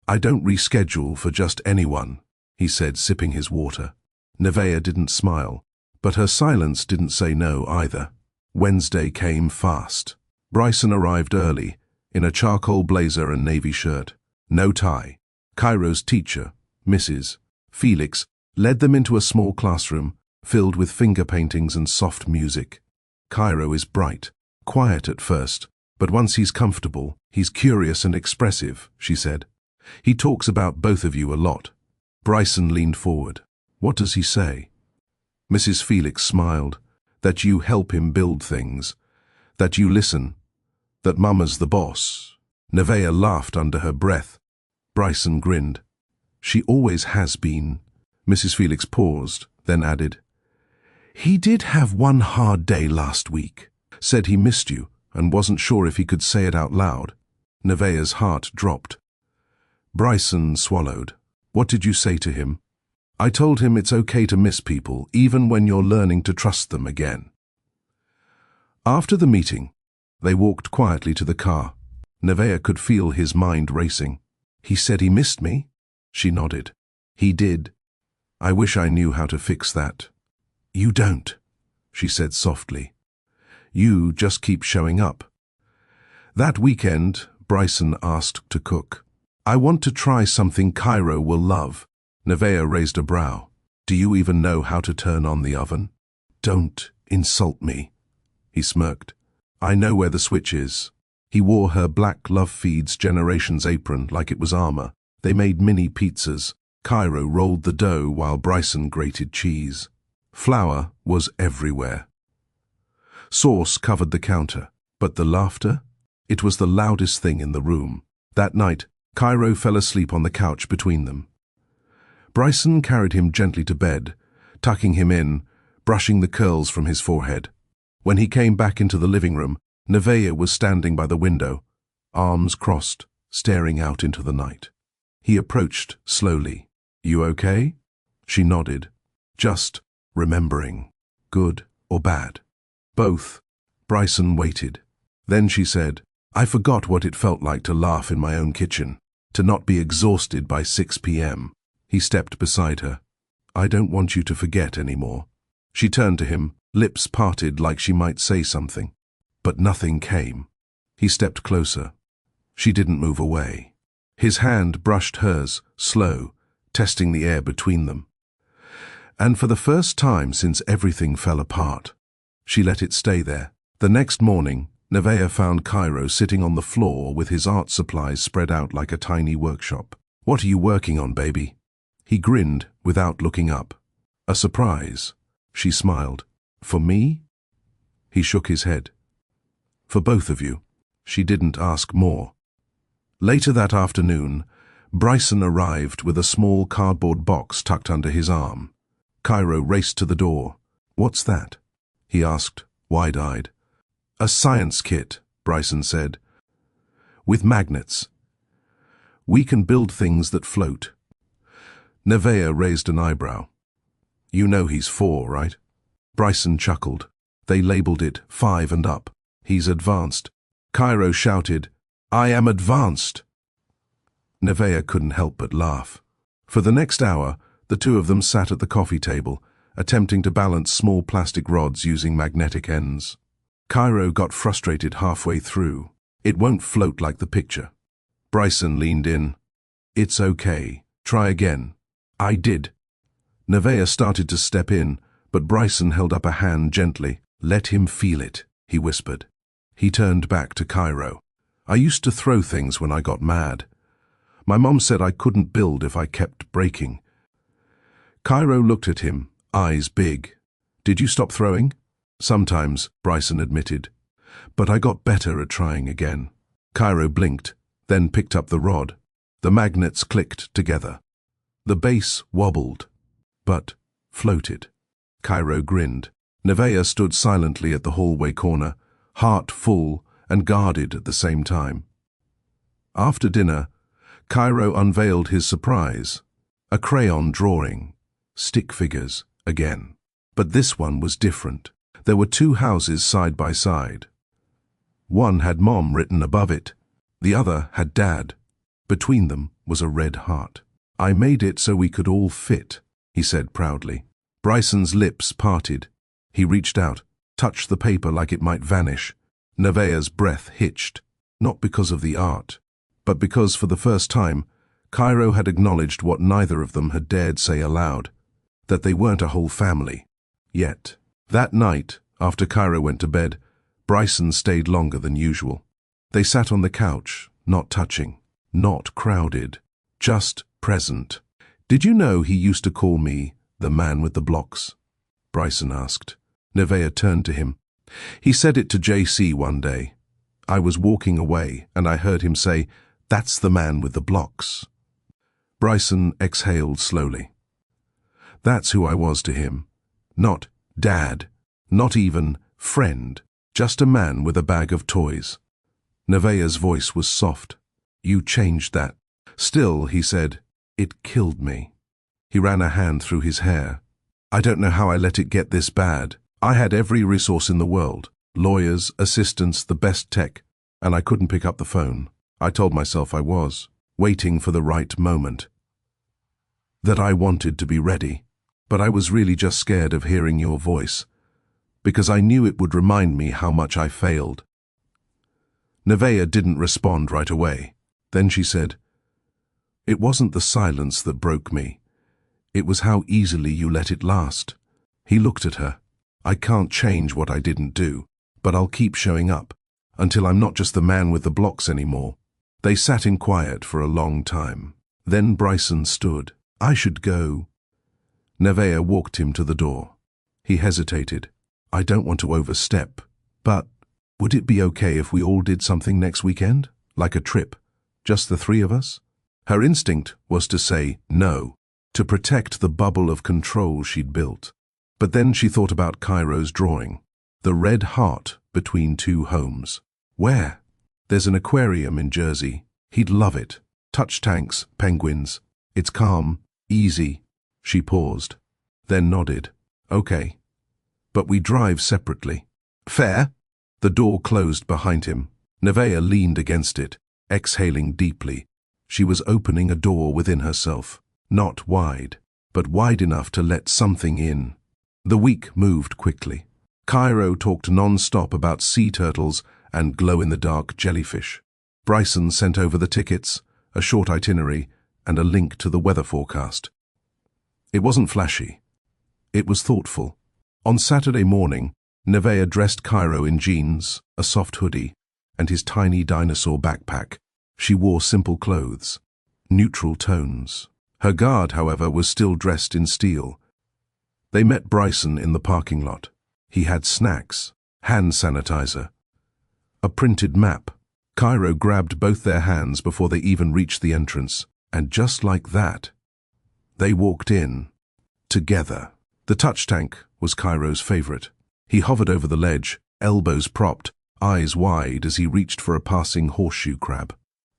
"I don't reschedule for just anyone," he said, sipping his water. Nevaeh didn't smile, but her silence didn't say no either. Wednesday came fast. Bryson arrived early, in a charcoal blazer and navy shirt. No tie. Cairo's teacher, Mrs. Felix, led them into a small classroom, filled with finger paintings and soft music. "Cairo is bright, quiet at first, but once he's comfortable, he's curious and expressive," she said. "He talks about both of you a lot." Bryson leaned forward. "What does he say?" Mrs. Felix smiled. "That you help him build things. That you listen. That Mama's the boss." Nevaeh laughed under her breath. Bryson grinned. "She always has been." Mrs. Felix paused, then added, "He did have one hard day last week. Said he missed you and wasn't sure if he could say it out loud." Nevaeh's heart dropped. Bryson swallowed. "What did you say to him?" "I told him it's okay to miss people, even when you're learning to trust them again." After the meeting, they walked quietly to the car. Nevaeh could feel his mind racing. "He said he missed me?" She nodded. "He did. I wish I knew how to fix that." "You don't," she said softly. "You just keep showing up." That weekend, Bryson asked to cook. "I want to try something Cairo will love." Nevaeh raised a brow. "Do you even know how to turn on the oven?" "Don't insult me," he smirked. "I know where the switch is." He wore her black Love Feeds Generations apron like it was armor. They made mini pizzas. Cairo rolled the dough while Bryson grated cheese. Flour was everywhere. Sauce covered the counter, but the laughter? It was the loudest thing in the room. That night, Cairo fell asleep on the couch between them. Bryson carried him gently to bed, tucking him in, brushing the curls from his forehead. When he came back into the living room, Nevaeh was standing by the window, arms crossed, staring out into the night. He approached slowly. "You okay?" She nodded. "Just remembering. Good or bad?" "Both." Bryson waited. Then she said, "I forgot what it felt like to laugh in my own kitchen, to not be exhausted by 6 p.m. He stepped beside her. "I don't want you to forget anymore." She turned to him, lips parted like she might say something. But nothing came. He stepped closer. She didn't move away. His hand brushed hers, slow, testing the air between them. And for the first time since everything fell apart, she let it stay there. The next morning, Nevaeh found Cairo sitting on the floor with his art supplies spread out like a tiny workshop. "What are you working on, baby?" He grinned without looking up. "A surprise." She smiled. "For me?" He shook his head. "For both of you." She didn't ask more. Later that afternoon, Bryson arrived with a small cardboard box tucked under his arm. Cairo raced to the door. "What's that?" he asked, wide-eyed. "A science kit," Bryson said. "With magnets. We can build things that float." Nevaeh raised an eyebrow. "You know he's 4, right?" Bryson chuckled. "They labeled it 5 and up. He's advanced." Cairo shouted, "I am advanced!" Nevaeh couldn't help but laugh. For the next hour, the two of them sat at the coffee table, attempting to balance small plastic rods using magnetic ends. Cairo got frustrated halfway through. "It won't float like the picture." Bryson leaned in. "It's okay. Try again." "I did." Nevaeh started to step in, but Bryson held up a hand gently. "Let him feel it," he whispered. He turned back to Cairo. "I used to throw things when I got mad. My mom said I couldn't build if I kept breaking." Cairo looked at him, eyes big. "Did you stop throwing?" "Sometimes," Bryson admitted. "But I got better at trying again." Cairo blinked, then picked up the rod. The magnets clicked together. The base wobbled, but floated. Cairo grinned. Nevaeh stood silently at the hallway corner, heart full and guarded at the same time. After dinner, Cairo unveiled his surprise. A crayon drawing. Stick figures, again. But this one was different. There were two houses side by side. One had Mom written above it. The other had Dad. Between them was a red heart. "I made it so we could all fit," he said proudly. Bryson's lips parted. He reached out, touched the paper like it might vanish. Nevaeh's breath hitched, not because of the art, but because for the first time, Cairo had acknowledged what neither of them had dared say aloud, that they weren't a whole family. Yet, that night, after Cairo went to bed, Bryson stayed longer than usual. They sat on the couch, not touching, not crowded, just present. "Did you know he used to call me the man with the blocks?" Bryson asked. Nevaeh turned to him. "He said it to JC one day. I was walking away and I heard him say, 'That's the man with the blocks.'" Bryson exhaled slowly. "That's who I was to him. Not dad, not even friend, just a man with a bag of toys." Nevaeh's voice was soft. "You changed that." "Still," he said, "it killed me." He ran a hand through his hair. "I don't know how I let it get this bad. I had every resource in the world, lawyers, assistants, the best tech, and I couldn't pick up the phone. I told myself I was, waiting for the right moment, that I wanted to be ready. But I was really just scared of hearing your voice, because I knew it would remind me how much I failed." Nevaeh didn't respond right away. Then she said, "It wasn't the silence that broke me. It was how easily you let it last." He looked at her. "I can't change what I didn't do, but I'll keep showing up, until I'm not just the man with the blocks anymore." They sat in quiet for a long time. Then Bryson stood. "I should go." Nevaeh walked him to the door. He hesitated. "I don't want to overstep, but would it be okay if we all did something next weekend? Like a trip? Just the three of us?" Her instinct was to say no, to protect the bubble of control she'd built. But then she thought about Cairo's drawing. The red heart between two homes. Where? "There's an aquarium in Jersey. He'd love it. Touch tanks, penguins. It's calm, easy." She paused, then nodded. "Okay. But we drive separately." "Fair." The door closed behind him. Nevaeh leaned against it, exhaling deeply. She was opening a door within herself, not wide, but wide enough to let something in. The week moved quickly. Cairo talked non-stop about sea turtles and glow-in-the-dark jellyfish. Bryson sent over the tickets, a short itinerary, and a link to the weather forecast. It wasn't flashy. It was thoughtful. On Saturday morning, Nevaeh dressed Cairo in jeans, a soft hoodie, and his tiny dinosaur backpack. She wore simple clothes, neutral tones. Her guard, however, was still dressed in steel. They met Bryson in the parking lot. He had snacks, hand sanitizer, a printed map. Cairo grabbed both their hands before they even reached the entrance, and just like that, they walked in, together. The touch tank was Cairo's favorite. He hovered over the ledge, elbows propped, eyes wide as he reached for a passing horseshoe crab.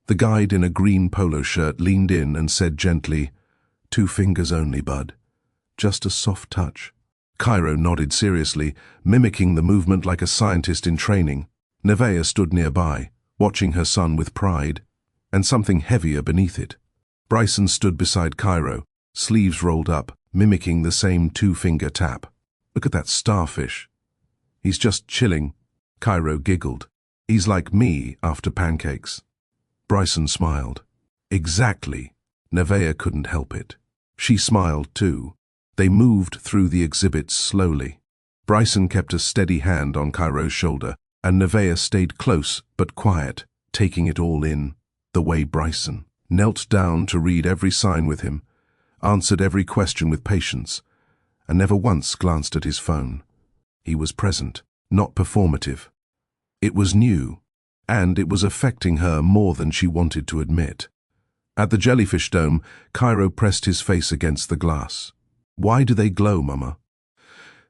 The guide in a green polo shirt leaned in and said gently, "2 fingers only, bud. Just a soft touch." Cairo nodded seriously, mimicking the movement like a scientist in training. Nevaeh stood nearby, watching her son with pride, and something heavier beneath it. Bryson stood beside Cairo, sleeves rolled up, mimicking the same 2-finger tap. "Look at that starfish. He's just chilling." Cairo giggled. "He's like me after pancakes." Bryson smiled. "Exactly." Nevaeh couldn't help it. She smiled too. They moved through the exhibits slowly. Bryson kept a steady hand on Cairo's shoulder, and Nevaeh stayed close but quiet, taking it all in, the way Bryson knelt down to read every sign with him, answered every question with patience, and never once glanced at his phone. He was present, not performative. It was new, and it was affecting her more than she wanted to admit. At the jellyfish dome, Cairo pressed his face against the glass. "Why do they glow, Mama?"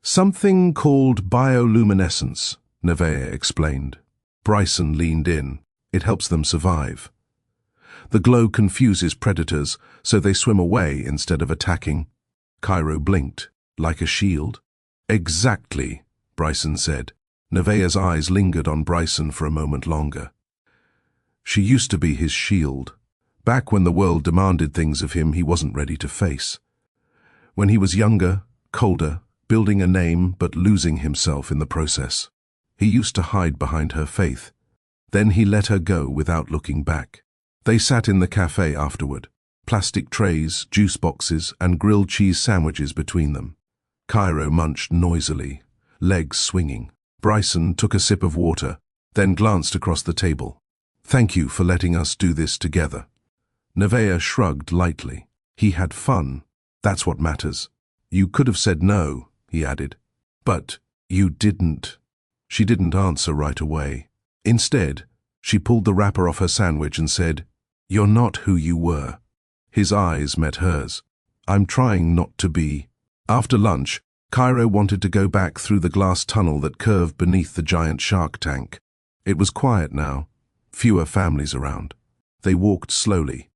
"Something called bioluminescence," Nevaeh explained. Bryson leaned in. "It helps them survive. The glow confuses predators, so they swim away instead of attacking." Cairo blinked. "Like a shield?" "Exactly," Bryson said. Nevaeh's eyes lingered on Bryson for a moment longer. She used to be his shield. Back when the world demanded things of him he wasn't ready to face. When he was younger, colder, building a name but losing himself in the process. He used to hide behind her faith. Then he let her go without looking back. They sat in the cafe afterward, plastic trays, juice boxes, and grilled cheese sandwiches between them. Cairo munched noisily, legs swinging. Bryson took a sip of water, then glanced across the table. "Thank you for letting us do this together." Nevaeh shrugged lightly. He had fun. That's what matters. "You could have said no," he added. "But you didn't." She didn't answer right away. Instead, she pulled the wrapper off her sandwich and said, "You're not who you were." His eyes met hers. "I'm trying not to be." After lunch, Cairo wanted to go back through the glass tunnel that curved beneath the giant shark tank. It was quiet now, fewer families around. They walked slowly.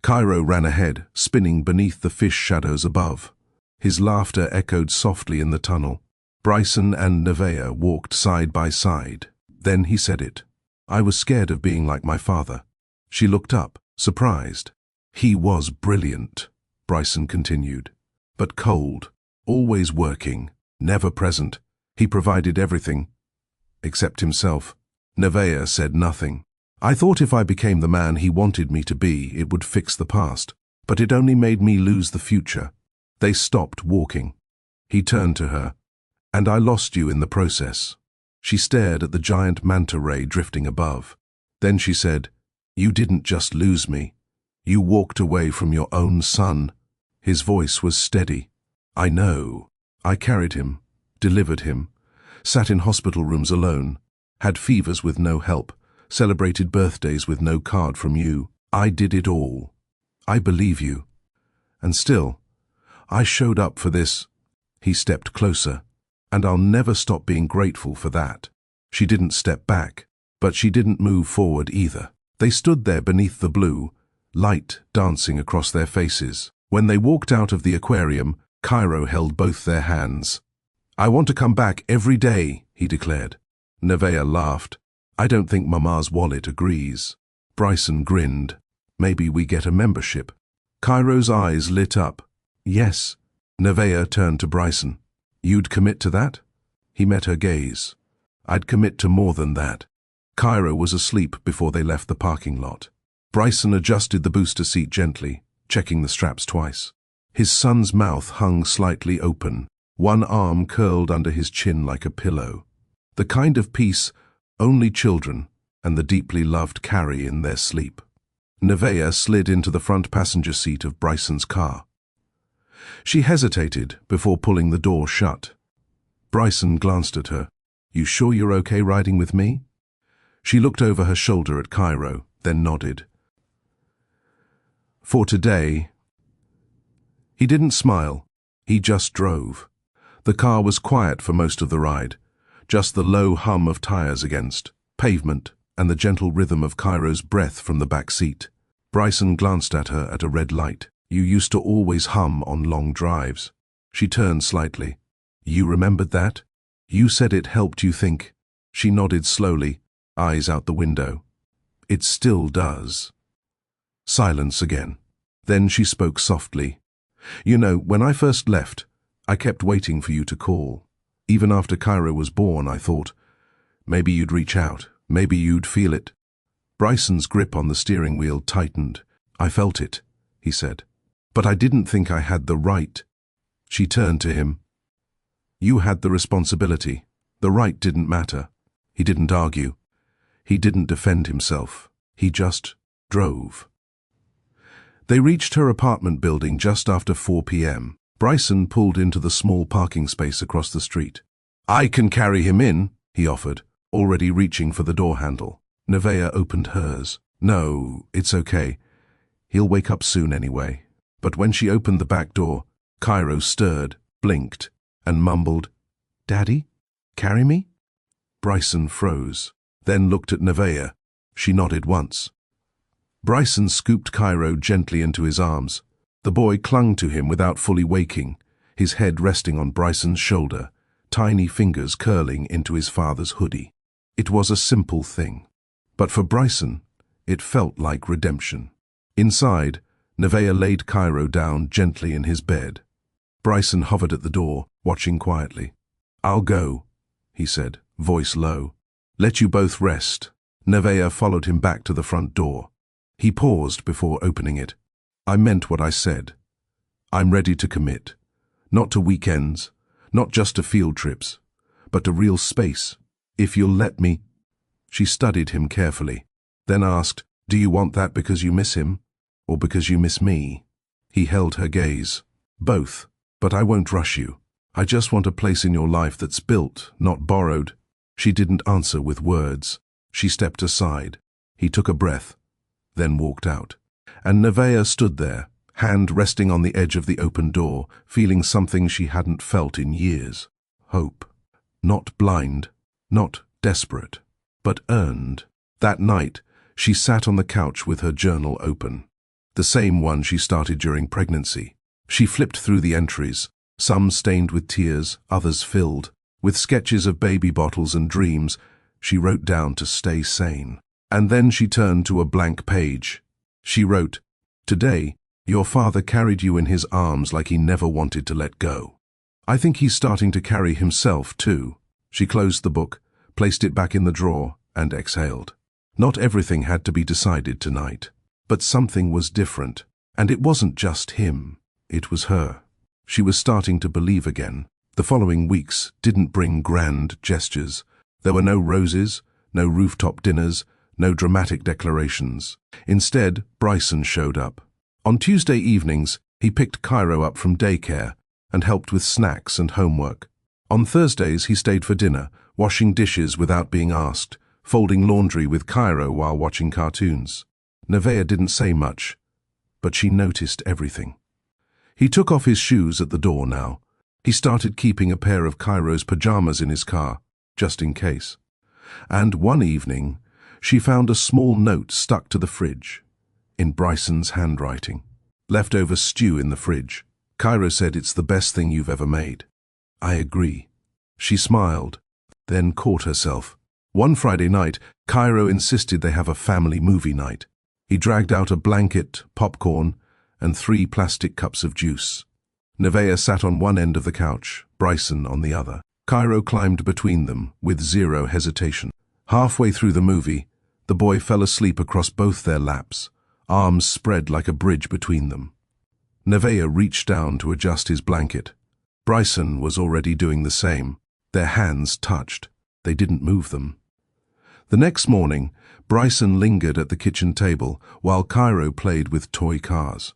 Cairo ran ahead, spinning beneath the fish shadows above. His laughter echoed softly in the tunnel. Bryson and Nevaeh walked side by side. Then he said it. "I was scared of being like my father." She looked up, surprised. "He was brilliant," Bryson continued, "but cold, always working, never present. He provided everything, except himself." Nevaeh said nothing. "I thought if I became the man he wanted me to be, it would fix the past, but it only made me lose the future." They stopped walking. He turned to her. "And I lost you in the process." She stared at the giant manta ray drifting above. Then she said, "You didn't just lose me. You walked away from your own son." His voice was steady. "I know. I carried him, delivered him, sat in hospital rooms alone, had fevers with no help, celebrated birthdays with no card from you. I did it all. I believe you. And still, I showed up for this." He stepped closer. "And I'll never stop being grateful for that." She didn't step back, but she didn't move forward either. They stood there beneath the blue, light dancing across their faces. When they walked out of the aquarium, Cairo held both their hands. "I want to come back every day," he declared. Nevaeh laughed. "I don't think Mama's wallet agrees." Bryson grinned. "Maybe we get a membership." Cairo's eyes lit up. "Yes." Nevaeh turned to Bryson. "You'd commit to that?" He met her gaze. "I'd commit to more than that." Cairo was asleep before they left the parking lot. Bryson adjusted the booster seat gently, checking the straps twice. His son's mouth hung slightly open, one arm curled under his chin like a pillow. The kind of peace only children and the deeply loved carry in their sleep. Nevaeh slid into the front passenger seat of Bryson's car. She hesitated before pulling the door shut. Bryson glanced at her. "You sure you're okay riding with me?" She looked over her shoulder at Cairo, then nodded. "For today." He didn't smile. He just drove. The car was quiet for most of the ride, just the low hum of tires against pavement and the gentle rhythm of Cairo's breath from the back seat. Bryson glanced at her at a red light. "You used to always hum on long drives." She turned slightly. "You remembered that? You said it helped you think." She nodded slowly, eyes out the window. "It still does." Silence again. Then she spoke softly. "You know, when I first left, I kept waiting for you to call. Even after Cairo was born, I thought, maybe you'd reach out, maybe you'd feel it." Bryson's grip on the steering wheel tightened. "I felt it," he said. "But I didn't think I had the right." She turned to him. "You had the responsibility. The right didn't matter." He didn't argue. He didn't defend himself. He just drove. They reached her apartment building just after 4 p.m. Bryson pulled into the small parking space across the street. "I can carry him in," he offered, already reaching for the door handle. Nevaeh opened hers. "No, it's okay. He'll wake up soon anyway." But when she opened the back door, Cairo stirred, blinked, and mumbled, "Daddy, carry me?" Bryson froze, then looked at Nevaeh. She nodded once. Bryson scooped Cairo gently into his arms. The boy clung to him without fully waking, his head resting on Bryson's shoulder, tiny fingers curling into his father's hoodie. It was a simple thing, but for Bryson, it felt like redemption. Inside, Nevaeh laid Cairo down gently in his bed. Bryson hovered at the door, watching quietly. "I'll go," he said, voice low. "Let you both rest." Nevaeh followed him back to the front door. He paused before opening it. "I meant what I said. I'm ready to commit. Not to weekends, not just to field trips, but to real space, if you'll let me." She studied him carefully, then asked, "Do you want that because you miss him, or because you miss me?" He held her gaze. "Both, but I won't rush you. I just want a place in your life that's built, not borrowed." She didn't answer with words. She stepped aside. He took a breath, then walked out. And Nevaeh stood there, hand resting on the edge of the open door, feeling something she hadn't felt in years. Hope. Not blind, not desperate, but earned. That night, she sat on the couch with her journal open. The same one she started during pregnancy. She flipped through the entries, some stained with tears, others filled. With sketches of baby bottles and dreams, she wrote down to stay sane. And then she turned to a blank page. She wrote, "Today, your father carried you in his arms like he never wanted to let go. I think he's starting to carry himself too." She closed the book, placed it back in the drawer, and exhaled. Not everything had to be decided tonight. But something was different, and it wasn't just him. It was her. She was starting to believe again. The following weeks didn't bring grand gestures. There were no roses, no rooftop dinners, no dramatic declarations. Instead, Bryson showed up. On Tuesday evenings, he picked Cairo up from daycare and helped with snacks and homework. On Thursdays, he stayed for dinner, washing dishes without being asked, folding laundry with Cairo while watching cartoons. Nevaeh didn't say much, but she noticed everything. He took off his shoes at the door now. He started keeping a pair of Cairo's pajamas in his car, just in case. And one evening, she found a small note stuck to the fridge, in Bryson's handwriting. "Leftover stew in the fridge. Cairo said it's the best thing you've ever made." "I agree." She smiled, then caught herself. One Friday night, Cairo insisted they have a family movie night. He dragged out a blanket, popcorn, and 3 plastic cups of juice. Nevaeh sat on one end of the couch, Bryson on the other. Cairo climbed between them with zero hesitation. Halfway through the movie, the boy fell asleep across both their laps, arms spread like a bridge between them. Nevaeh reached down to adjust his blanket. Bryson was already doing the same. Their hands touched. They didn't move them. The next morning, Bryson lingered at the kitchen table while Cairo played with toy cars.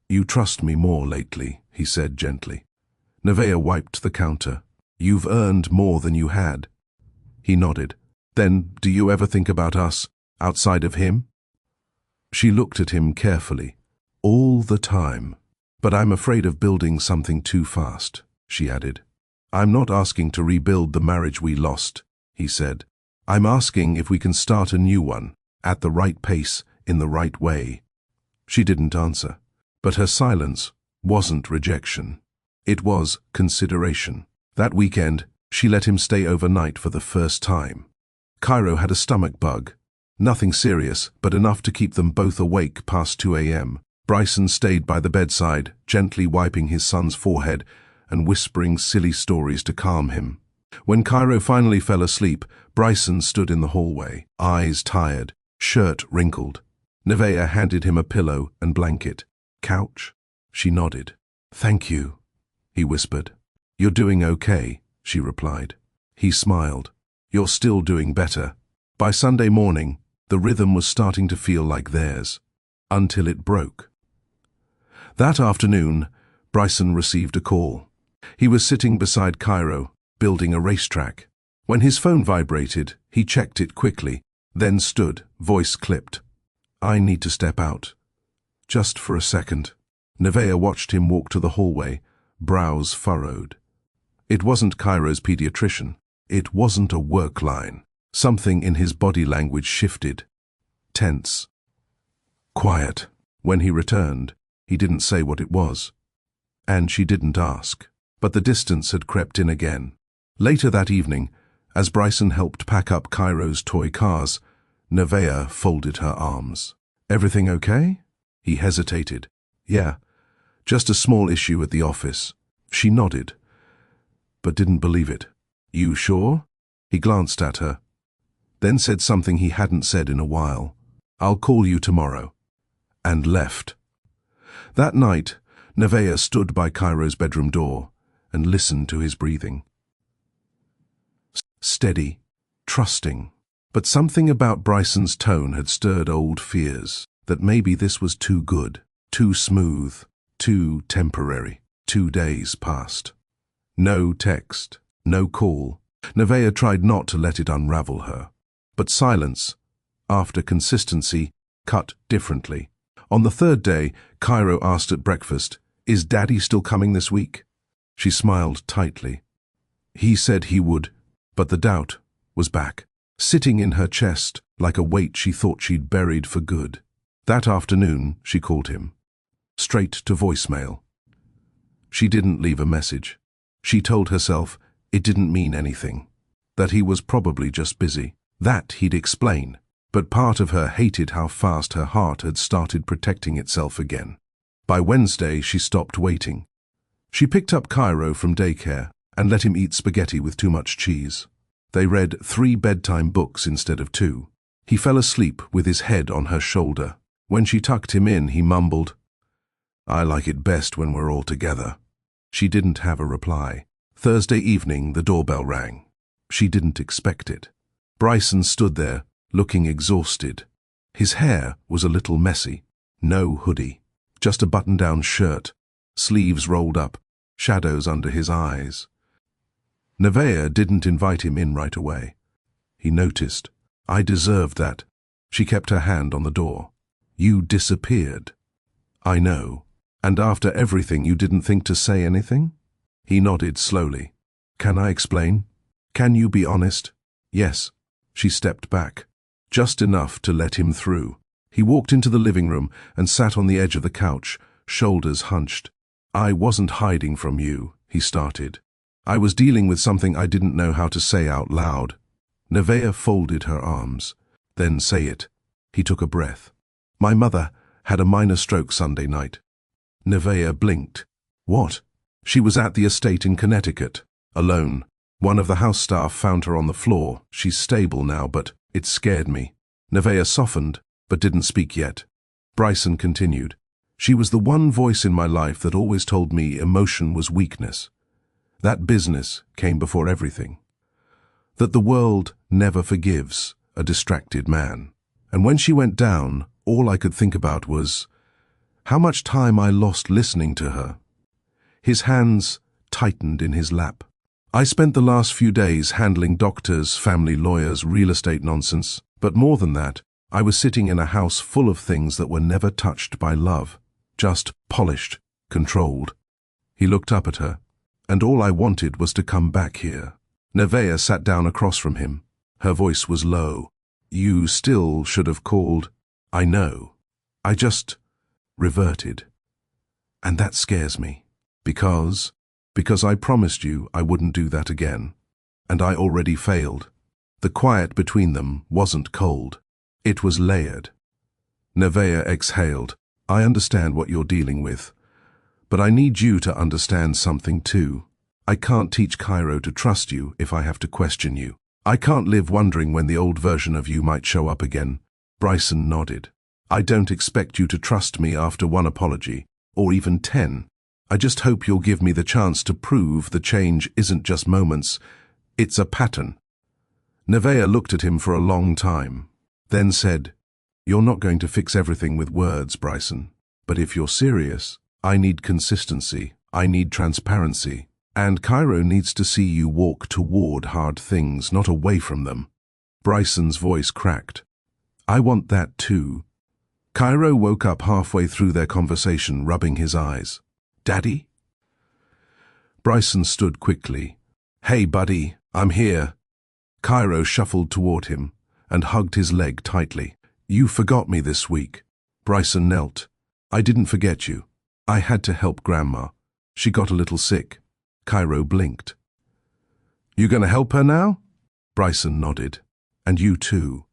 "You trust me more lately," he said gently. Nevaeh wiped the counter. "You've earned more than you had." He nodded. "Then, do you ever think about us, outside of him?" She looked at him carefully. "All the time. But I'm afraid of building something too fast," she added. "I'm not asking to rebuild the marriage we lost," he said. "I'm asking if we can start a new one, at the right pace, in the right way." She didn't answer. But her silence wasn't rejection. It was consideration. That weekend, she let him stay overnight for the first time. Cairo had a stomach bug. Nothing serious, but enough to keep them both awake past 2 a.m. Bryson stayed by the bedside, gently wiping his son's forehead and whispering silly stories to calm him. When Cairo finally fell asleep, Bryson stood in the hallway, eyes tired, shirt wrinkled. Nevaeh handed him a pillow and blanket. "Couch?" She nodded. "Thank you," he whispered. "You're doing okay," she replied. He smiled. "You're still doing better." By Sunday morning, the rhythm was starting to feel like theirs, until it broke. That afternoon, Bryson received a call. He was sitting beside Cairo, building a racetrack. When his phone vibrated, he checked it quickly, then stood, voice clipped. "I need to step out. Just for a second." Nevaeh watched him walk to the hallway, brows furrowed. It wasn't Cairo's pediatrician. It wasn't a work line. Something in his body language shifted. Tense. Quiet. When he returned, he didn't say what it was. And she didn't ask. But the distance had crept in again. Later that evening, as Bryson helped pack up Cairo's toy cars, Nevaeh folded her arms. "Everything okay?" He hesitated. "Yeah, just a small issue at the office." She nodded, but didn't believe it. "You sure?" He glanced at her, then said something he hadn't said in a while. "I'll call you tomorrow," and left. That night, Nevaeh stood by Cairo's bedroom door and listened to his breathing. Steady, trusting. But something about Bryson's tone had stirred old fears, that maybe this was too good, too smooth, too temporary. 2 days passed. No text, no call. Nevaeh tried not to let it unravel her. But silence, after consistency, cut differently. On the third day, Cairo asked at breakfast, "Is Daddy still coming this week?" She smiled tightly. He said he would, but the doubt was back, sitting in her chest like a weight she thought she'd buried for good. That afternoon, she called him. Straight to voicemail. She didn't leave a message. She told herself it didn't mean anything, that he was probably just busy. That he'd explain, but part of her hated how fast her heart had started protecting itself again. By Wednesday, she stopped waiting. She picked up Cairo from daycare and let him eat spaghetti with too much cheese. They read 3 bedtime books instead of 2. He fell asleep with his head on her shoulder. When she tucked him in, he mumbled, "I like it best when we're all together." She didn't have a reply. Thursday evening, the doorbell rang. She didn't expect it. Bryson stood there, looking exhausted. His hair was a little messy. No hoodie. Just a button-down shirt, sleeves rolled up, shadows under his eyes. Nevaeh didn't invite him in right away. He noticed. "I deserved that." She kept her hand on the door. "You disappeared." "I know. And after everything, you didn't think to say anything?" He nodded slowly. "Can I explain? Can you be honest?" "Yes." She stepped back, just enough to let him through. He walked into the living room and sat on the edge of the couch, shoulders hunched. "I wasn't hiding from you," he started. "I was dealing with something I didn't know how to say out loud." Nevaeh folded her arms. "Then say it." He took a breath. "My mother had a minor stroke Sunday night." Nevaeh blinked. "What?" "She was at the estate in Connecticut, alone. One of the house staff found her on the floor. She's stable now, but it scared me." Nevaeh softened, but didn't speak yet. Bryson continued. "She was the one voice in my life that always told me emotion was weakness. That business came before everything. That the world never forgives a distracted man. And when she went down, all I could think about was how much time I lost listening to her." His hands tightened in his lap. "I spent the last few days handling doctors, family lawyers, real estate nonsense. But more than that, I was sitting in a house full of things that were never touched by love. Just polished, controlled." He looked up at her. "And all I wanted was to come back here." Nevaeh sat down across from him. Her voice was low. "You still should have called." "I know. I just reverted. And that scares me. Because I promised you I wouldn't do that again. And I already failed." The quiet between them wasn't cold. It was layered. Nevaeh exhaled. "I understand what you're dealing with. But I need you to understand something too. I can't teach Cairo to trust you if I have to question you. I can't live wondering when the old version of you might show up again." Bryson nodded. "I don't expect you to trust me after 1 apology, or even 10. I just hope you'll give me the chance to prove the change isn't just moments, it's a pattern." Nevaeh looked at him for a long time, then said, "You're not going to fix everything with words, Bryson. But if you're serious, I need consistency. I need transparency. And Cairo needs to see you walk toward hard things, not away from them. Bryson's voice cracked. I want that too. Cairo woke up halfway through their conversation, rubbing his eyes. Daddy? Bryson stood quickly. Hey, buddy, I'm here. Cairo shuffled toward him and hugged his leg tightly. You forgot me this week. Bryson knelt. I didn't forget you. I had to help Grandma. She got a little sick. Cairo blinked. You gonna help her now? Bryson nodded. And you too.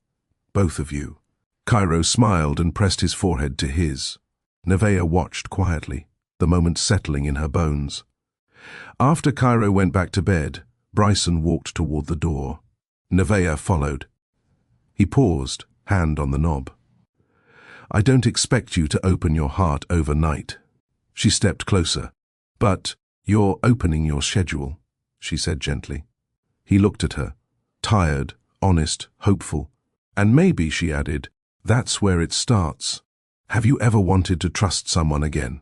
Both of you. Cairo smiled and pressed his forehead to his. Nevaeh watched quietly, the moment settling in her bones. After Cairo went back to bed, Bryson walked toward the door. Nevaeh followed. He paused, hand on the knob. I don't expect you to open your heart overnight. She stepped closer. But you're opening your schedule, she said gently. He looked at her, tired, honest, hopeful. And maybe, she added, that's where it starts. Have you ever wanted to trust someone again,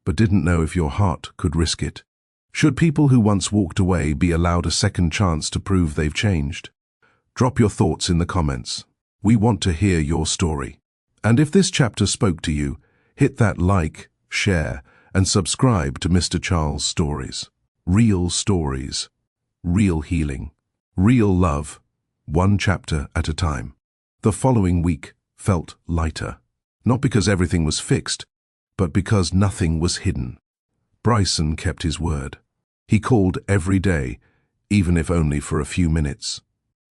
but didn't know if your heart could risk it? Should people who once walked away be allowed a second chance to prove they've changed? Drop your thoughts in the comments. We want to hear your story. And if this chapter spoke to you, hit that like, share, and subscribe to Mr. Charles Stories. Real stories, real healing, real love, one chapter at a time. The following week felt lighter, not because everything was fixed, but because nothing was hidden. Bryson kept his word. He called every day, even if only for a few minutes.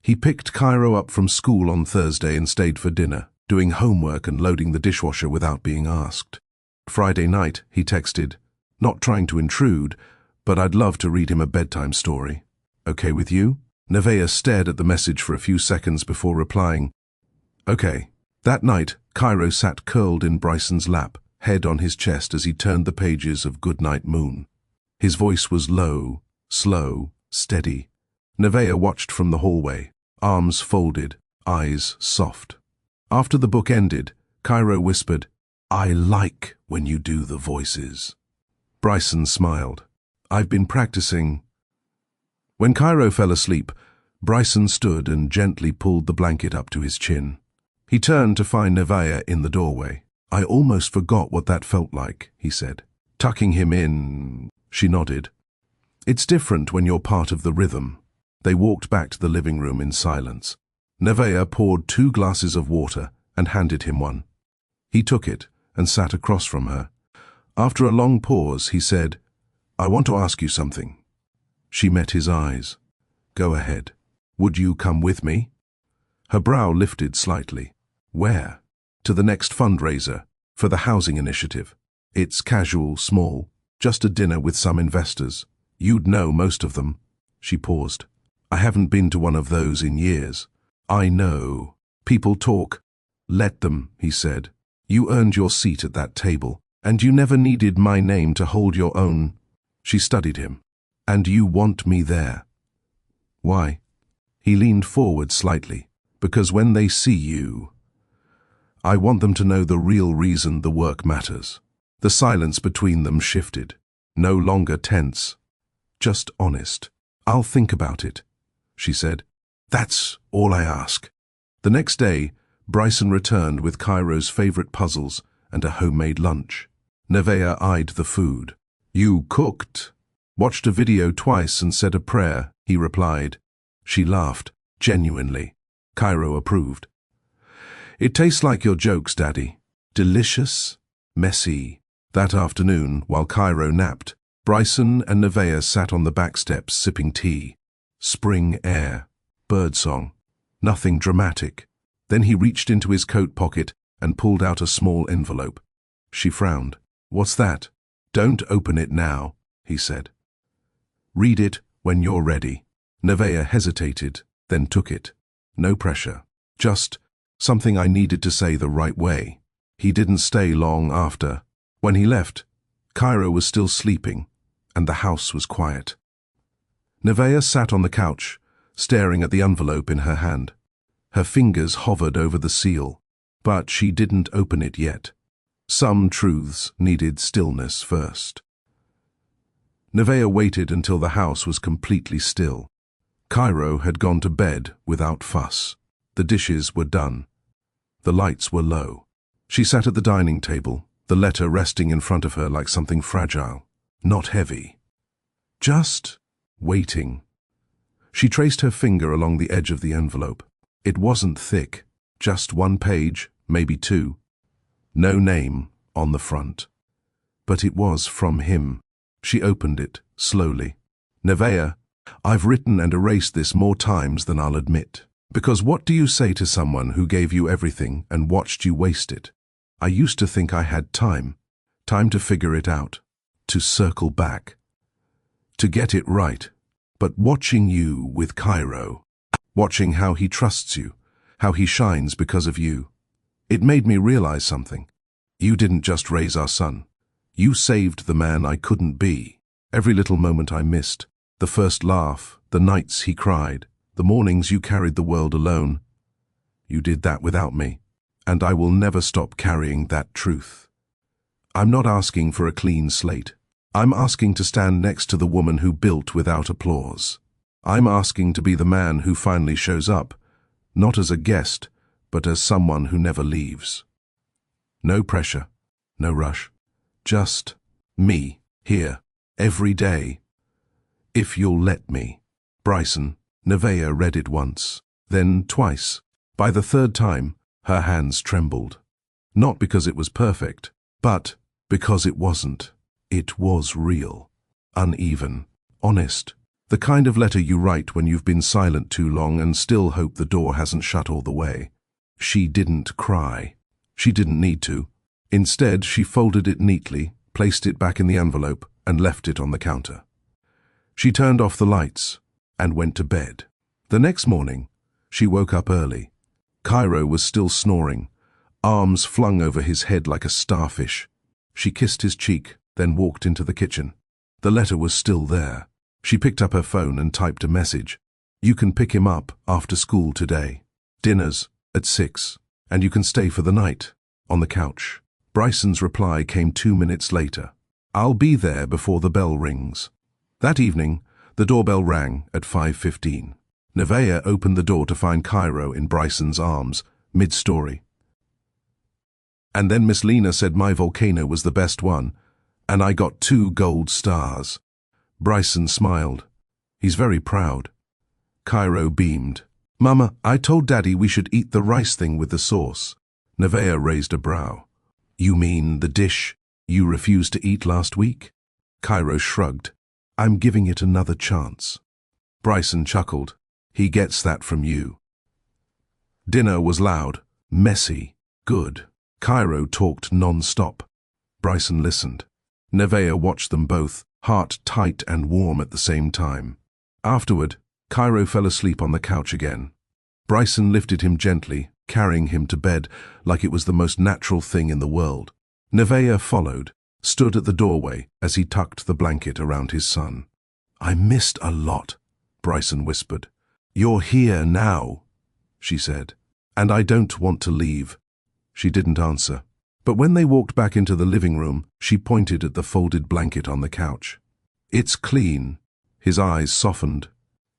He picked Cairo up from school on Thursday and stayed for dinner, doing homework and loading the dishwasher without being asked. Friday night, he texted, not trying to intrude, but I'd love to read him a bedtime story. Okay with you? Nevaeh stared at the message for a few seconds before replying, okay. That night, Cairo sat curled in Bryson's lap, head on his chest as he turned the pages of Goodnight Moon. His voice was low, slow, steady. Nevaeh watched from the hallway, arms folded, eyes soft. After the book ended, Cairo whispered, I like when you do the voices. Bryson smiled. I've been practicing. When Cairo fell asleep, Bryson stood and gently pulled the blanket up to his chin. He turned to find Nevaeh in the doorway. I almost forgot what that felt like, he said. Tucking him in, she nodded. It's different when you're part of the rhythm. They walked back to the living room in silence. Nevaeh poured 2 glasses of water and handed him one. He took it and sat across from her. After a long pause, he said, I want to ask you something. She met his eyes. Go ahead. Would you come with me? Her brow lifted slightly. Where? To the next fundraiser, for the housing initiative. It's casual, small, just a dinner with some investors. You'd know most of them. She paused. I haven't been to one of those in years. I know. People talk. Let them, he said. You earned your seat at that table, and you never needed my name to hold your own. She studied him. And you want me there. Why? He leaned forward slightly. Because when they see you, I want them to know the real reason the work matters. The silence between them shifted. No longer tense. Just honest. I'll think about it, she said. That's all I ask. The next day, Bryson returned with Cairo's favorite puzzles and a homemade lunch. Nevaeh eyed the food. You cooked? Watched a video twice and said a prayer, he replied. She laughed, genuinely. Cairo approved. It tastes like your jokes, Daddy. Delicious, messy. That afternoon, while Cairo napped, Bryson and Nevaeh sat on the back steps sipping tea. Spring air, birdsong, nothing dramatic. Then he reached into his coat pocket and pulled out a small envelope. She frowned. What's that? Don't open it now, he said. Read it when you're ready. Nevaeh hesitated, then took it. No pressure. Just something I needed to say the right way. He didn't stay long after. When he left, Cairo was still sleeping, and the house was quiet. Nevaeh sat on the couch, staring at the envelope in her hand. Her fingers hovered over the seal, but she didn't open it yet. Some truths needed stillness first. Nevaeh waited until the house was completely still. Cairo had gone to bed without fuss. The dishes were done. The lights were low. She sat at the dining table, the letter resting in front of her like something fragile, not heavy. Just waiting. She traced her finger along the edge of the envelope. It wasn't thick, just one page, maybe two. No name on the front. But it was from him. She opened it, slowly. Nevaeh, I've written and erased this more times than I'll admit. Because what do you say to someone who gave you everything and watched you waste it? I used to think I had time to figure it out, to circle back, to get it right. But watching you with Cairo, watching how he trusts you, how he shines because of you, it made me realize something. You didn't just raise our son. You saved the man I couldn't be. Every little moment I missed, the first laugh, the nights he cried, the mornings you carried the world alone. You did that without me, and I will never stop carrying that truth. I'm not asking for a clean slate. I'm asking to stand next to the woman who built without applause. I'm asking to be the man who finally shows up, not as a guest, but as someone who never leaves. No pressure, no rush. Just me, here, every day. If you'll let me. Bryson. Nevaeh read it once, then twice. By the third time, her hands trembled. Not because it was perfect, but because it wasn't. It was real, uneven, honest. The kind of letter you write when you've been silent too long and still hope the door hasn't shut all the way. She didn't cry. She didn't need to. Instead, she folded it neatly, placed it back in the envelope, and left it on the counter. She turned off the lights and went to bed. The next morning, she woke up early. Cairo was still snoring, arms flung over his head like a starfish. She kissed his cheek, then walked into the kitchen. The letter was still there. She picked up her phone and typed a message. You can pick him up after school today. Dinner's at 6, and you can stay for the night, on the couch. Bryson's reply came 2 minutes later. I'll be there before the bell rings. That evening, the doorbell rang at 5:15. Nevaeh opened the door to find Cairo in Bryson's arms, mid-story. And then Miss Lena said my volcano was the best one, and I got 2 gold stars. Bryson smiled. He's very proud. Cairo beamed. Mama, I told Daddy we should eat the rice thing with the sauce. Nevaeh raised a brow. You mean the dish you refused to eat last week? Cairo shrugged. I'm giving it another chance. Bryson chuckled. He gets that from you. Dinner was loud, messy, good. Cairo talked non-stop. Bryson listened. Nevaeh watched them both, heart tight and warm at the same time. Afterward, Cairo fell asleep on the couch again. Bryson lifted him gently, carrying him to bed like it was the most natural thing in the world. Nevaeh followed, stood at the doorway as he tucked the blanket around his son. I missed a lot, Bryson whispered. You're here now, she said. And I don't want to leave. She didn't answer. But when they walked back into the living room, she pointed at the folded blanket on the couch. It's clean. His eyes softened.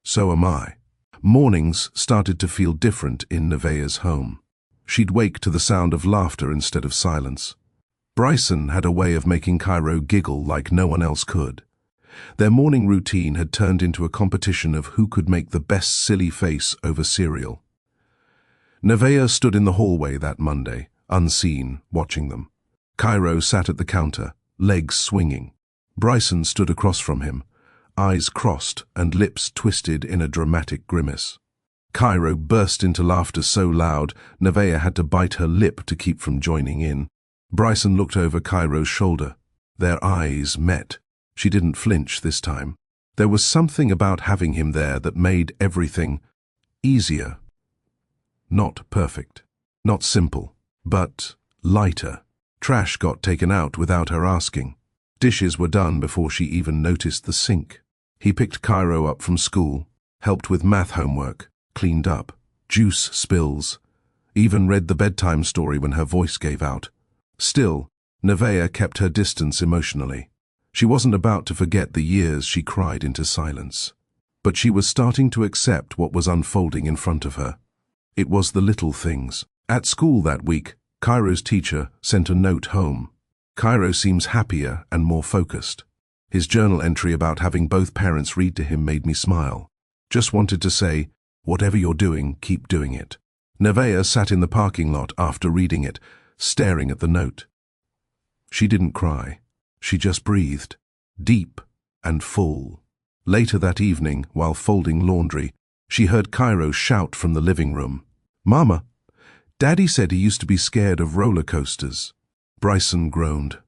So am I. Mornings started to feel different in Nevaeh's home. She'd wake to the sound of laughter instead of silence. Bryson had a way of making Cairo giggle like no one else could. Their morning routine had turned into a competition of who could make the best silly face over cereal. Nevaeh stood in the hallway that Monday, unseen, watching them. Cairo sat at the counter, legs swinging. Bryson stood across from him, eyes crossed and lips twisted in a dramatic grimace. Cairo burst into laughter so loud, Nevaeh had to bite her lip to keep from joining in. Bryson looked over Cairo's shoulder. Their eyes met. She didn't flinch this time. There was something about having him there that made everything easier. Not perfect, not simple, but lighter. Trash got taken out without her asking. Dishes were done before she even noticed the sink. He picked Cairo up from school, helped with math homework, cleaned up, juice spills, even read the bedtime story when her voice gave out. Still, Nevaeh kept her distance emotionally. She wasn't about to forget the years she cried into silence. But she was starting to accept what was unfolding in front of her. It was the little things. At school that week, Cairo's teacher sent a note home. Cairo seems happier and more focused. His journal entry about having both parents read to him made me smile. Just wanted to say, whatever you're doing, keep doing it. Nevaeh sat in the parking lot after reading it, staring at the note. She didn't cry. She just breathed, deep and full. Later that evening, while folding laundry, she heard Cairo shout from the living room, "Mama, Daddy said he used to be scared of roller coasters." Bryson groaned.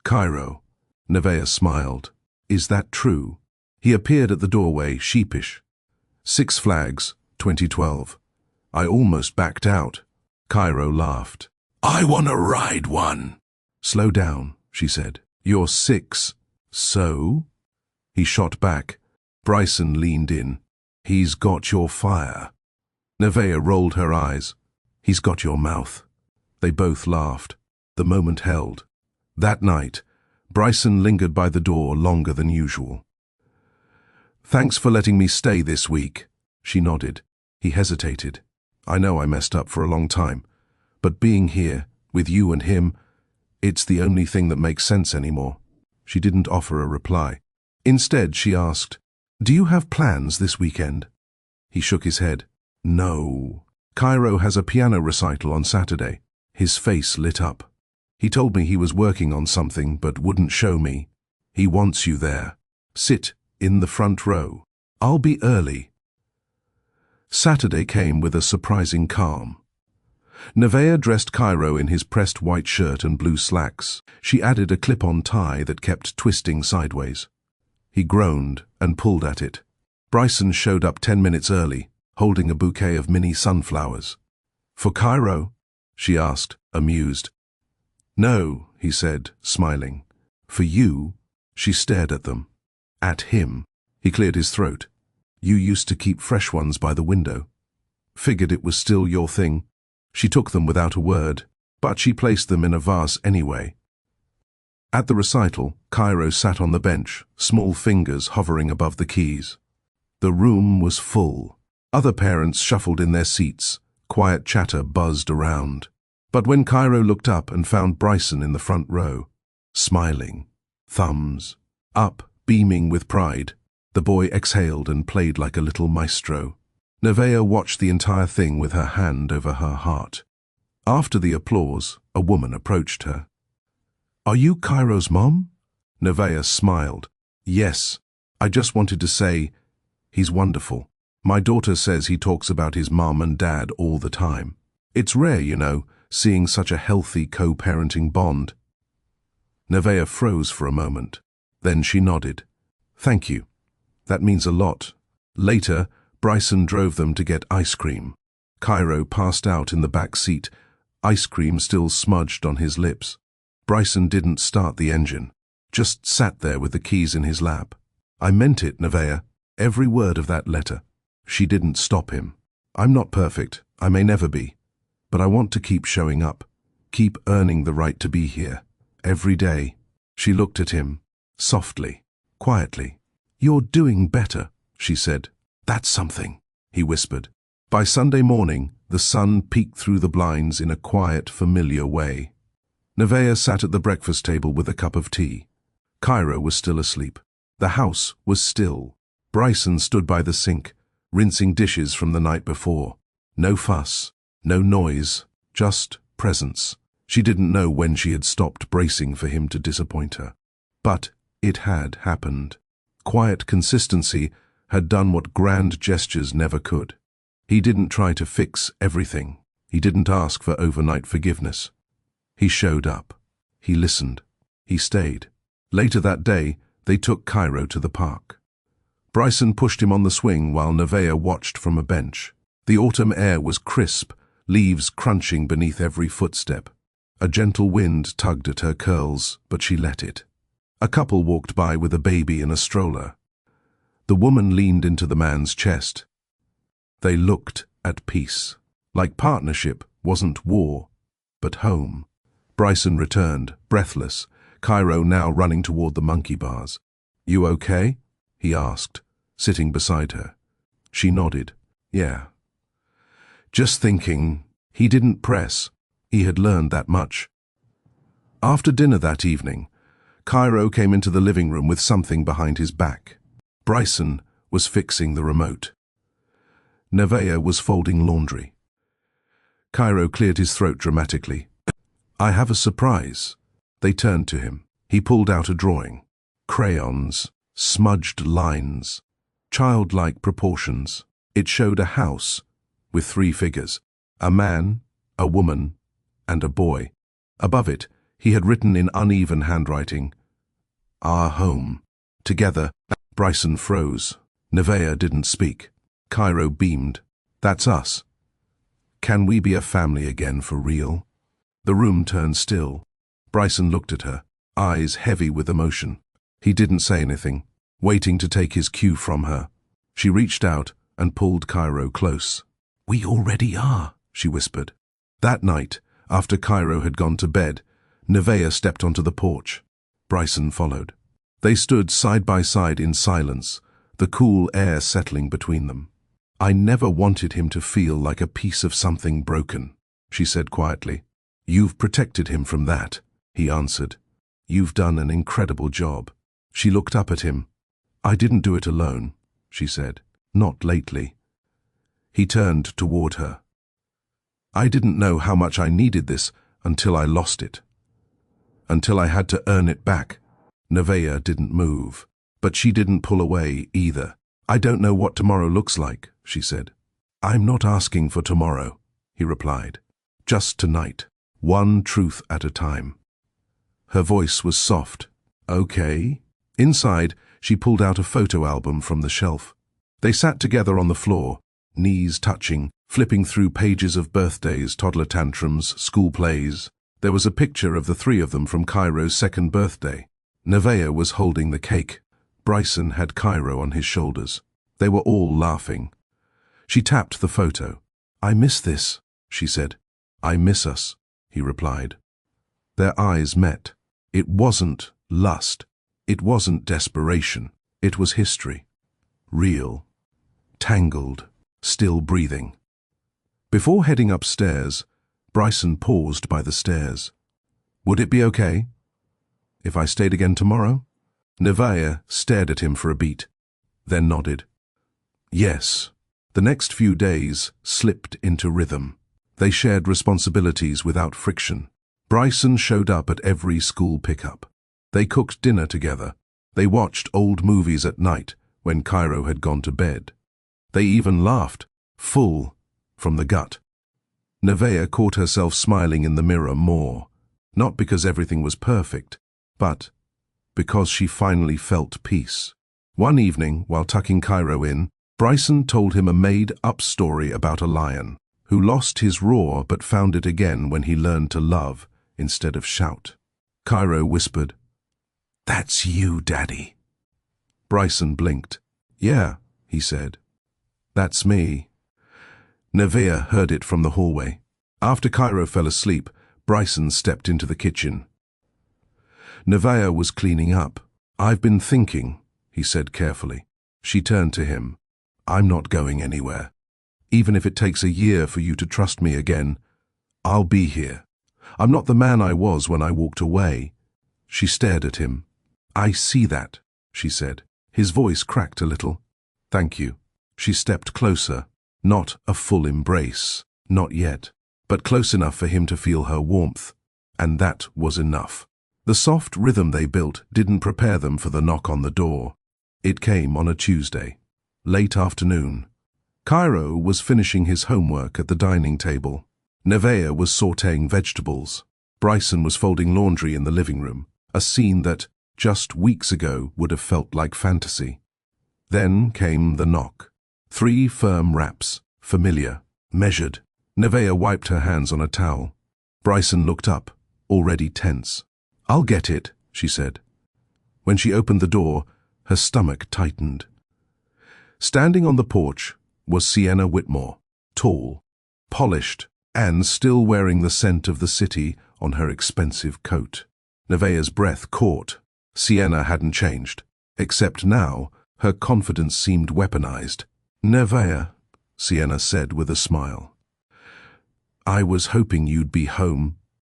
"Cairo," Nevaeh smiled. "Is that true?" He appeared at the doorway, sheepish. "Six Flags, 2012. I almost backed out." Cairo laughed. "I want to ride one." "Slow down," she said. "You're 6. So?" He shot back. Bryson leaned in. "He's got your fire." Nevaeh rolled her eyes. "He's got your mouth." They both laughed. The moment held. That night, Bryson lingered by the door longer than usual. "Thanks for letting me stay this week." She nodded. He hesitated. "I know I messed up for a long time, but being here, with you and him, it's the only thing that makes sense anymore." She didn't offer a reply. Instead, she asked, "Do you have plans this weekend?" He shook his head. "No. Cairo has a piano recital on Saturday." His face lit up. "He told me he was working on something but wouldn't show me. He wants you there. Sit in the front row. I'll be early." Saturday came with a surprising calm. Nevaeh dressed Cairo in his pressed white shirt and blue slacks. She added a clip-on tie that kept twisting sideways. He groaned and pulled at it. Bryson showed up 10 minutes early, holding a bouquet of mini sunflowers. "For Cairo?" she asked, amused. "No," he said, smiling. "For you?" She stared at them. At him. He cleared his throat. "You used to keep fresh ones by the window. Figured it was still your thing." She took them without a word, but she placed them in a vase anyway. At the recital, Cairo sat on the bench, small fingers hovering above the keys. The room was full. Other parents shuffled in their seats. Quiet chatter buzzed around. But when Cairo looked up and found Bryson in the front row, smiling, thumbs up, beaming with pride, the boy exhaled and played like a little maestro. Nevaeh watched the entire thing with her hand over her heart. After the applause, a woman approached her. "Are you Cairo's mom?" Nevaeh smiled. "Yes. I just wanted to say, he's wonderful. My daughter says he talks about his mom and dad all the time. It's rare, you know, seeing such a healthy co-parenting bond." Nevaeh froze for a moment. Then she nodded. "Thank you. That means a lot." Later, Bryson drove them to get ice cream. Cairo passed out in the back seat, ice cream still smudged on his lips. Bryson didn't start the engine, just sat there with the keys in his lap. "I meant it, Nevaeh, every word of that letter." She didn't stop him. "I'm not perfect, I may never be, but I want to keep showing up, keep earning the right to be here, every day." She looked at him, softly, quietly. "You're doing better," she said. "That's something," he whispered. By Sunday morning, the sun peeked through the blinds in a quiet, familiar way. Nevaeh sat at the breakfast table with a cup of tea. Cairo was still asleep. The house was still. Bryson stood by the sink, rinsing dishes from the night before. No fuss, no noise, just presence. She didn't know when she had stopped bracing for him to disappoint her. But it had happened. Quiet consistency had done what grand gestures never could. He didn't try to fix everything. He didn't ask for overnight forgiveness. He showed up. He listened. He stayed. Later that day, they took Cairo to the park. Bryson pushed him on the swing while Nevaeh watched from a bench. The autumn air was crisp, leaves crunching beneath every footstep. A gentle wind tugged at her curls, but she let it. A couple walked by with a baby in a stroller. The woman leaned into the man's chest. They looked at peace. Like partnership wasn't war, but home. Bryson returned, breathless, Cairo now running toward the monkey bars. "You okay?" he asked, sitting beside her. She nodded. "Yeah." "Just thinking." He didn't press. He had learned that much. After dinner that evening, Cairo came into the living room with something behind his back. Bryson was fixing the remote. Nevaeh was folding laundry. Cairo cleared his throat dramatically. "I have a surprise." They turned to him. He pulled out a drawing. Crayons, smudged lines, childlike proportions. It showed a house with 3 figures, a man, a woman, and a boy. Above it, he had written in uneven handwriting, "Our home." Together, Bryson froze. Nevaeh didn't speak. Cairo beamed. "That's us. Can we be a family again for real?" The room turned still. Bryson looked at her, eyes heavy with emotion. He didn't say anything, waiting to take his cue from her. She reached out and pulled Cairo close. "We already are," she whispered. That night, after Cairo had gone to bed, Nevaeh stepped onto the porch. Bryson followed. They stood side by side in silence, the cool air settling between them. "I never wanted him to feel like a piece of something broken," she said quietly. "You've protected him from that," he answered. "You've done an incredible job." She looked up at him. "I didn't do it alone," she said. "Not lately." He turned toward her. "I didn't know how much I needed this until I lost it. Until I had to earn it back." Nevaeh didn't move, but she didn't pull away either. "I don't know what tomorrow looks like," she said. "I'm not asking for tomorrow," he replied. "Just tonight, one truth at a time." Her voice was soft. "Okay." Inside, she pulled out a photo album from the shelf. They sat together on the floor, knees touching, flipping through pages of birthdays, toddler tantrums, school plays. There was a picture of the 3 of them from Cairo's 2nd birthday. Nevaeh was holding the cake. Bryson had Cairo on his shoulders. They were all laughing. She tapped the photo. "I miss this," she said. "I miss us," he replied. Their eyes met. It wasn't lust. It wasn't desperation. It was history. Real. Tangled. Still breathing. Before heading upstairs, Bryson paused by the stairs. "Would it be okay if I stayed again tomorrow?" Nevaeh stared at him for a beat, then nodded. Yes. The next few days slipped into rhythm. They shared responsibilities without friction. Bryson showed up at every school pickup. They cooked dinner together. They watched old movies at night when Cairo had gone to bed. They even laughed, full, from the gut. Nevaeh caught herself smiling in the mirror more, not because everything was perfect, but because she finally felt peace. One evening, while tucking Cairo in, Bryson told him a made-up story about a lion who lost his roar but found it again when he learned to love instead of shout. Cairo whispered, "That's you, Daddy." Bryson blinked. "Yeah," he said. "That's me." Nevaeh heard it from the hallway. After Cairo fell asleep, Bryson stepped into the kitchen. Nevaeh was cleaning up. "I've been thinking," he said carefully. She turned to him. "I'm not going anywhere. Even if it takes a year for you to trust me again, I'll be here. I'm not the man I was when I walked away." She stared at him. "I see that," she said. His voice cracked a little. "Thank you." She stepped closer. Not a full embrace, not yet, but close enough for him to feel her warmth. And that was enough. The soft rhythm they built didn't prepare them for the knock on the door. It came on a Tuesday, late afternoon. Cairo was finishing his homework at the dining table. Nevaeh was sautéing vegetables. Bryson was folding laundry in the living room, a scene that, just weeks ago, would have felt like fantasy. Then came the knock. 3 firm raps, familiar, measured. Nevaeh wiped her hands on a towel. Bryson looked up, already tense. "I'll get it," she said. When she opened the door, her stomach tightened. Standing on the porch was Sienna Whitmore, tall, polished, and still wearing the scent of the city on her expensive coat. Nevaeh's breath caught. Sienna hadn't changed, except now her confidence seemed weaponized. "Nevaeh," Sienna said with a smile. "I was hoping you'd be home."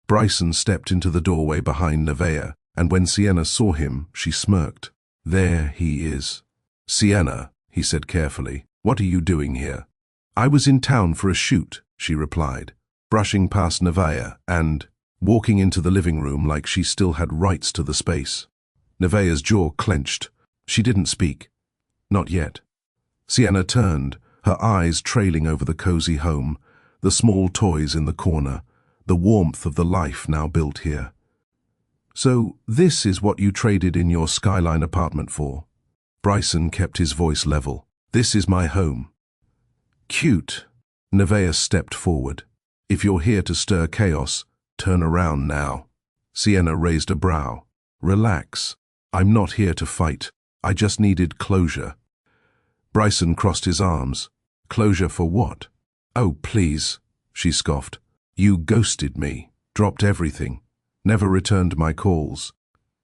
Bryson stepped into the doorway behind Nevaeh, and when Sienna saw him, she smirked. "There he is." "Sienna," he said carefully, "what are you doing here?" "I was in town for a shoot," she replied, brushing past Nevaeh and walking into the living room like she still had rights to the space. Nevaeh's jaw clenched. She didn't speak. Not yet. Sienna turned, her eyes trailing over the cozy home, the small toys in the corner, the warmth of the life now built here. "So this is what you traded in your skyline apartment for?" Bryson kept his voice level. "This is my home." "Cute." Nevaeh stepped forward. "If you're here to stir chaos, turn around now." Sienna raised a brow. "Relax. I'm not here to fight. I just needed closure." Bryson crossed his arms. "Closure for what?" "Oh, please," she scoffed. "You ghosted me, dropped everything, never returned my calls.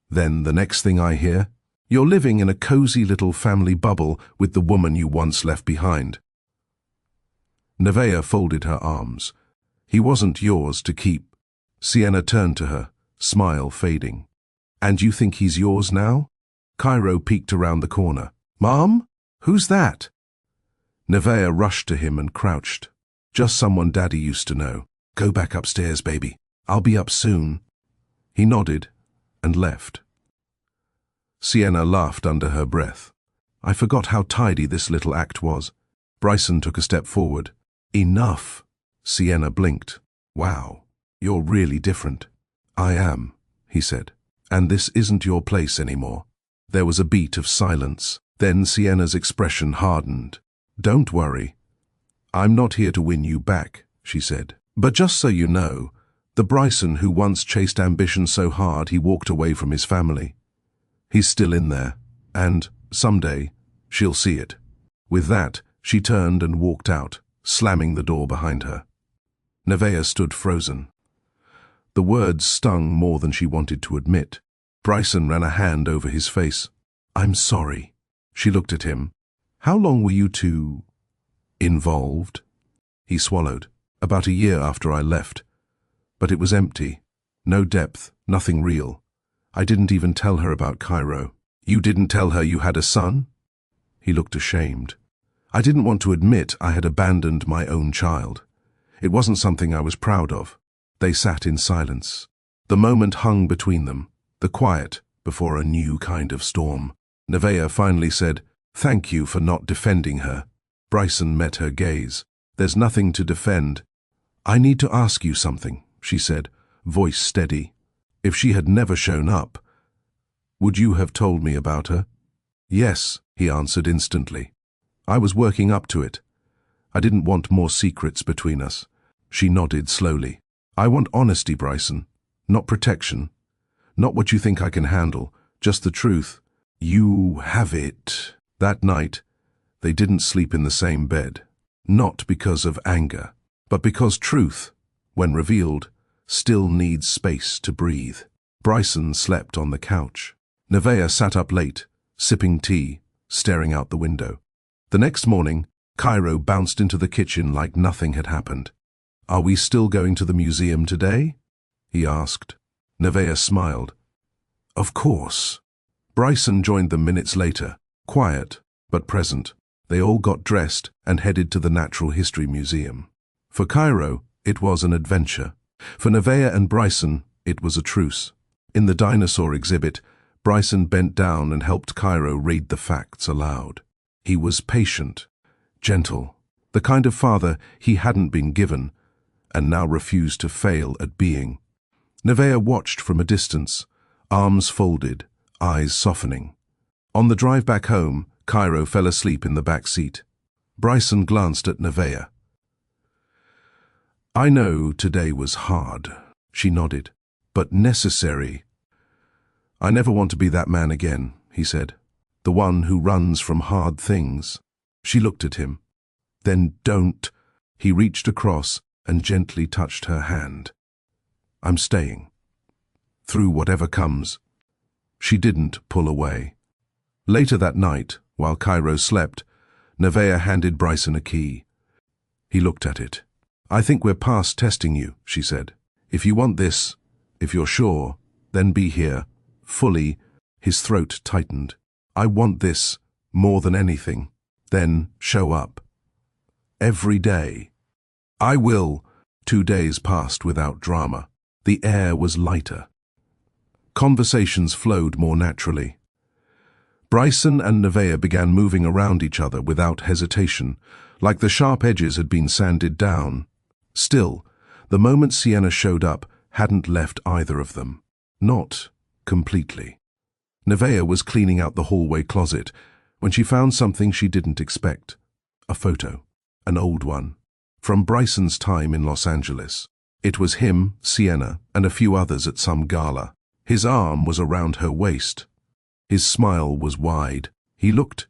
Then the next thing I hear, you're living in a cozy little family bubble with the woman you once left behind." Nevaeh folded her arms. "He wasn't yours to keep." Sienna turned to her, smile fading. "And you think he's yours now?" Cairo peeked around the corner. "Mom? Who's that?" Nevaeh rushed to him and crouched. "Just someone Daddy used to know. Go back upstairs, baby. I'll be up soon." He nodded and left. Sienna laughed under her breath. I forgot how tidy this little act was. Bryson took a step forward. "Enough." Sienna blinked. "Wow, you're really different." "I am," he said. "And this isn't your place anymore." There was a beat of silence. Then Sienna's expression hardened. "Don't worry. I'm not here to win you back," she said. "But just so you know, the Bryson who once chased ambition so hard he walked away from his family, he's still in there, and someday she'll see it." With that, she turned and walked out, slamming the door behind her. Nevaeh stood frozen. The words stung more than she wanted to admit. Bryson ran a hand over his face. "I'm sorry." She looked at him. "How long were you two involved?" He swallowed. "About a year after I left. But it was empty. No depth, nothing real. I didn't even tell her about Cairo." "You didn't tell her you had a son?" He looked ashamed. "I didn't want to admit I had abandoned my own child. It wasn't something I was proud of." They sat in silence. The moment hung between them, the quiet before a new kind of storm. Nevaeh finally said, "Thank you for not defending her." Bryson met her gaze. "There's nothing to defend." "I need to ask you something," she said, voice steady. "If she had never shown up, would you have told me about her?" "Yes," he answered instantly. "I was working up to it. I didn't want more secrets between us." She nodded slowly. "I want honesty, Bryson, not protection. Not what you think I can handle, just the truth." "You have it." That night, they didn't sleep in the same bed. Not because of anger, but because truth, when revealed, still needs space to breathe. Bryson slept on the couch. Nevaeh sat up late, sipping tea, staring out the window. The next morning, Cairo bounced into the kitchen like nothing had happened. "Are we still going to the museum today?" he asked. Nevaeh smiled. "Of course." Bryson joined them minutes later, quiet but present. They all got dressed and headed to the Natural History Museum. For Cairo, it was an adventure. For Nevaeh and Bryson, it was a truce. In the dinosaur exhibit, Bryson bent down and helped Cairo read the facts aloud. He was patient, gentle, the kind of father he hadn't been given, and now refused to fail at being. Nevaeh watched from a distance, arms folded, eyes softening. On the drive back home, Cairo fell asleep in the back seat. Bryson glanced at Nevaeh. "I know today was hard," she nodded, "but necessary." "I never want to be that man again," he said. "The one who runs from hard things." She looked at him. "Then don't." He reached across and gently touched her hand. I'm staying. Through whatever comes. She didn't pull away. Later that night, while Cairo slept, Nevaeh handed Bryson a key. He looked at it. I think we're past testing you, she said. If you want this, if you're sure, then be here, fully. His throat tightened. I want this more than anything. Then show up. Every day. I will. 2 days passed without drama. The air was lighter. Conversations flowed more naturally. Bryson and Nevaeh began moving around each other without hesitation, like the sharp edges had been sanded down. Still, the moment Sienna showed up hadn't left either of them. Not completely. Nevaeh was cleaning out the hallway closet when she found something she didn't expect. A photo, an old one, from Bryson's time in Los Angeles. It was him, Sienna, and a few others at some gala. His arm was around her waist. His smile was wide. He looked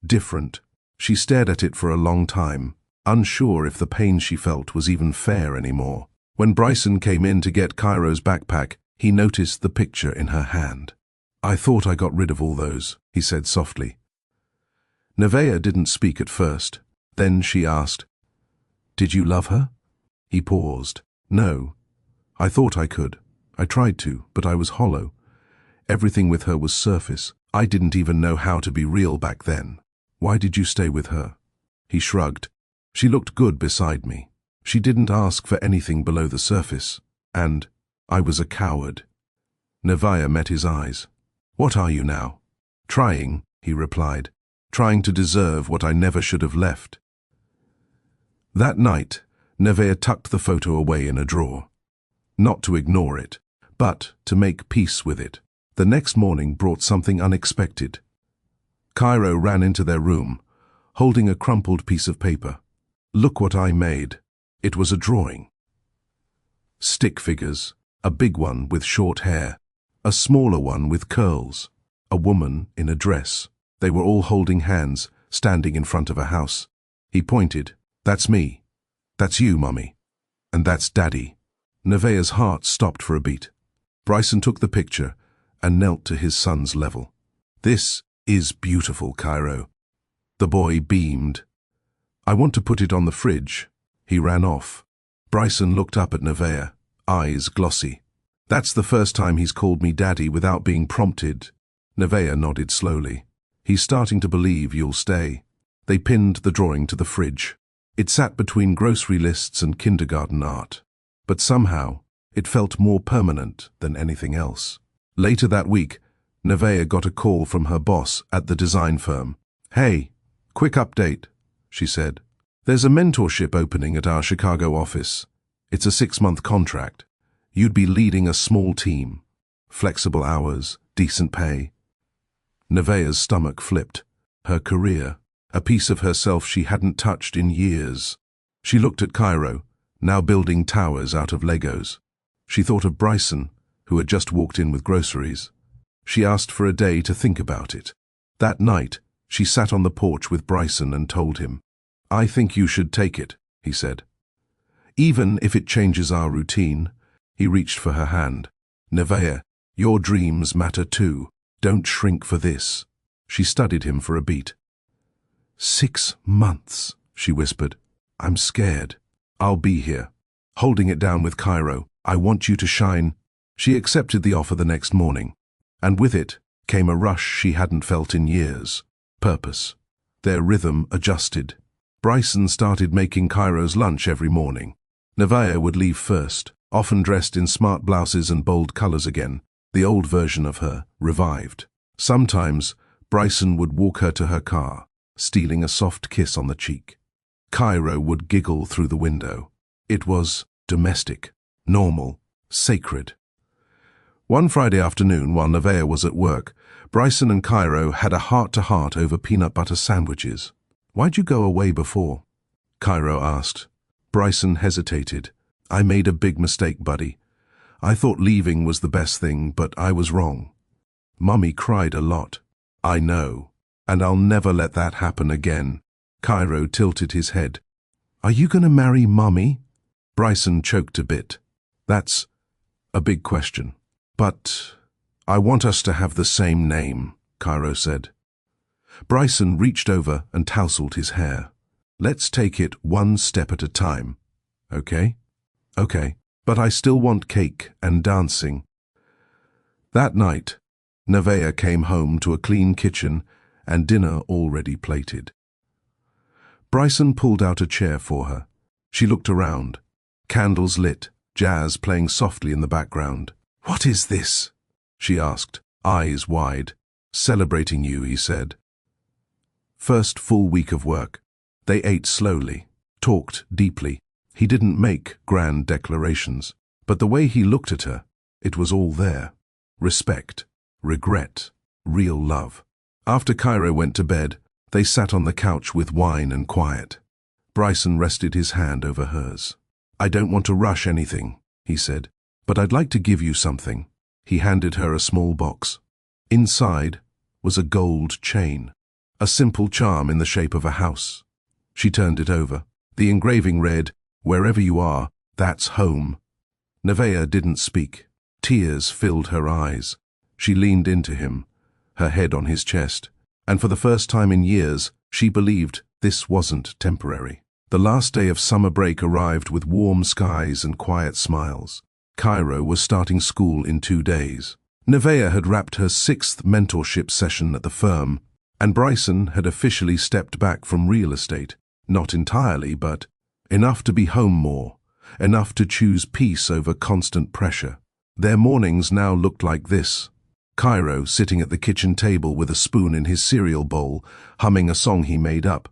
different. She stared at it for a long time, unsure if the pain she felt was even fair anymore. When Bryson came in to get Cairo's backpack, he noticed the picture in her hand. I thought I got rid of all those, he said softly. Nevaeh didn't speak at first. Then she asked, Did you love her? He paused. No. I thought I could. I tried to, but I was hollow. Everything with her was surface. I didn't even know how to be real back then. Why did you stay with her? He shrugged. She looked good beside me. She didn't ask for anything below the surface. And I was a coward. Nevaeh met his eyes. What are you now? Trying, he replied. Trying to deserve what I never should have left. That night, Nevaeh tucked the photo away in a drawer. Not to ignore it, but to make peace with it. The next morning brought something unexpected. Cairo ran into their room, holding a crumpled piece of paper. Look what I made. It was a drawing. Stick figures, a big one with short hair, a smaller one with curls, a woman in a dress. They were all holding hands, standing in front of a house. He pointed. That's me. That's you, Mummy. And that's Daddy. Nevaeh's heart stopped for a beat. Bryson took the picture and knelt to his son's level. This is beautiful, Cairo. The boy beamed. I want to put it on the fridge. He ran off. Bryson looked up at Nevaeh, eyes glossy. That's the first time he's called me Daddy without being prompted. Nevaeh nodded slowly. He's starting to believe you'll stay. They pinned the drawing to the fridge. It sat between grocery lists and kindergarten art. But somehow, it felt more permanent than anything else. Later that week, Nevaeh got a call from her boss at the design firm. Hey, quick update, she said. There's a mentorship opening at our Chicago office. It's a 6-month contract. You'd be leading a small team. Flexible hours, decent pay. Nevaeh's stomach flipped. Her career, a piece of herself she hadn't touched in years. She looked at Cairo, now building towers out of Legos. She thought of Bryson, who had just walked in with groceries. She asked for a day to think about it. That night, she sat on the porch with Bryson and told him, I think you should take it, he said. Even if it changes our routine. He reached for her hand. Nevaeh, your dreams matter too. Don't shrink for this. She studied him for a beat. 6 months, she whispered. I'm scared. I'll be here. Holding it down with Cairo. I want you to shine. She accepted the offer the next morning. And with it came a rush she hadn't felt in years. Purpose. Their rhythm adjusted. Bryson started making Cairo's lunch every morning. Nevaeh would leave first, often dressed in smart blouses and bold colors again. The old version of her revived. Sometimes, Bryson would walk her to her car, stealing a soft kiss on the cheek. Cairo would giggle through the window. It was domestic, normal, sacred. One Friday afternoon, while Nevaeh was at work, Bryson and Cairo had a heart-to-heart over peanut butter sandwiches. Why'd you go away before? Cairo asked. Bryson hesitated. I made a big mistake, buddy. I thought leaving was the best thing, but I was wrong. Mummy cried a lot. I know, and I'll never let that happen again. Cairo tilted his head. Are you going to marry Mummy? Bryson choked a bit. That's A big question. But I want us to have the same name, Cairo said. Bryson reached over and tousled his hair. Let's take it one step at a time. Okay? Okay. But I still want cake and dancing. That night, Nevaeh came home to a clean kitchen and dinner already plated. Bryson pulled out a chair for her. She looked around. Candles lit, jazz playing softly in the background. "What is this?" she asked, eyes wide. "Celebrating you," he said. First full week of work. They ate slowly, talked deeply. He didn't make grand declarations, but the way he looked at her, it was all there. Respect, regret, real love. After Cairo went to bed, they sat on the couch with wine and quiet. Bryson rested his hand over hers. "I don't want to rush anything," he said, "but I'd like to give you something." He handed her a small box. Inside was a gold chain, a simple charm in the shape of a house. She turned it over. The engraving read, "Wherever you are, that's home." Nevaeh didn't speak. Tears filled her eyes. She leaned into him, her head on his chest, and for the first time in years, she believed this wasn't temporary. The last day of summer break arrived with warm skies and quiet smiles. Cairo was starting school in 2 days. Nevaeh had wrapped her 6th mentorship session at the firm, and Bryson had officially stepped back from real estate. Not entirely, but enough to be home more, enough to choose peace over constant pressure. Their mornings now looked like this. Cairo sitting at the kitchen table with a spoon in his cereal bowl, humming a song he made up.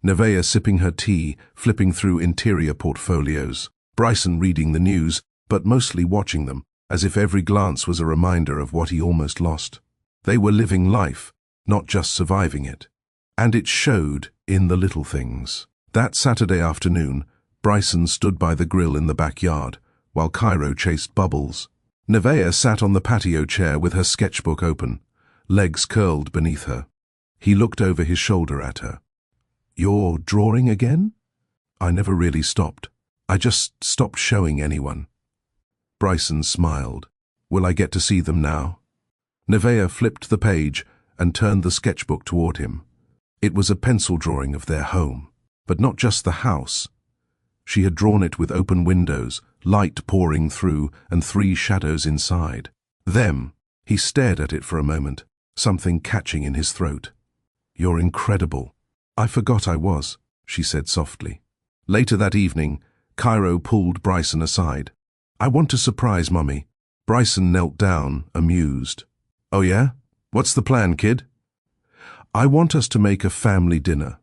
Nevaeh sipping her tea, flipping through interior portfolios. Bryson reading the news, but mostly watching them, as if every glance was a reminder of what he almost lost. They were living life, not just surviving it. And it showed in the little things. That Saturday afternoon, Bryson stood by the grill in the backyard, while Cairo chased bubbles. Nevaeh sat on the patio chair with her sketchbook open, legs curled beneath her. He looked over his shoulder at her. "You're drawing again?" "I never really stopped. I just stopped showing anyone." Bryson smiled. "Will I get to see them now?" Nevaeh flipped the page and turned the sketchbook toward him. It was a pencil drawing of their home, but not just the house. She had drawn it with open windows, light pouring through, and 3 shadows inside. Them. He stared at it for a moment, something catching in his throat. "You're incredible." "I forgot I was," she said softly. Later that evening, Cairo pulled Bryson aside. "I want to surprise Mummy." Bryson knelt down, amused. "Oh yeah? What's the plan, kid?" "I want us to make a family dinner,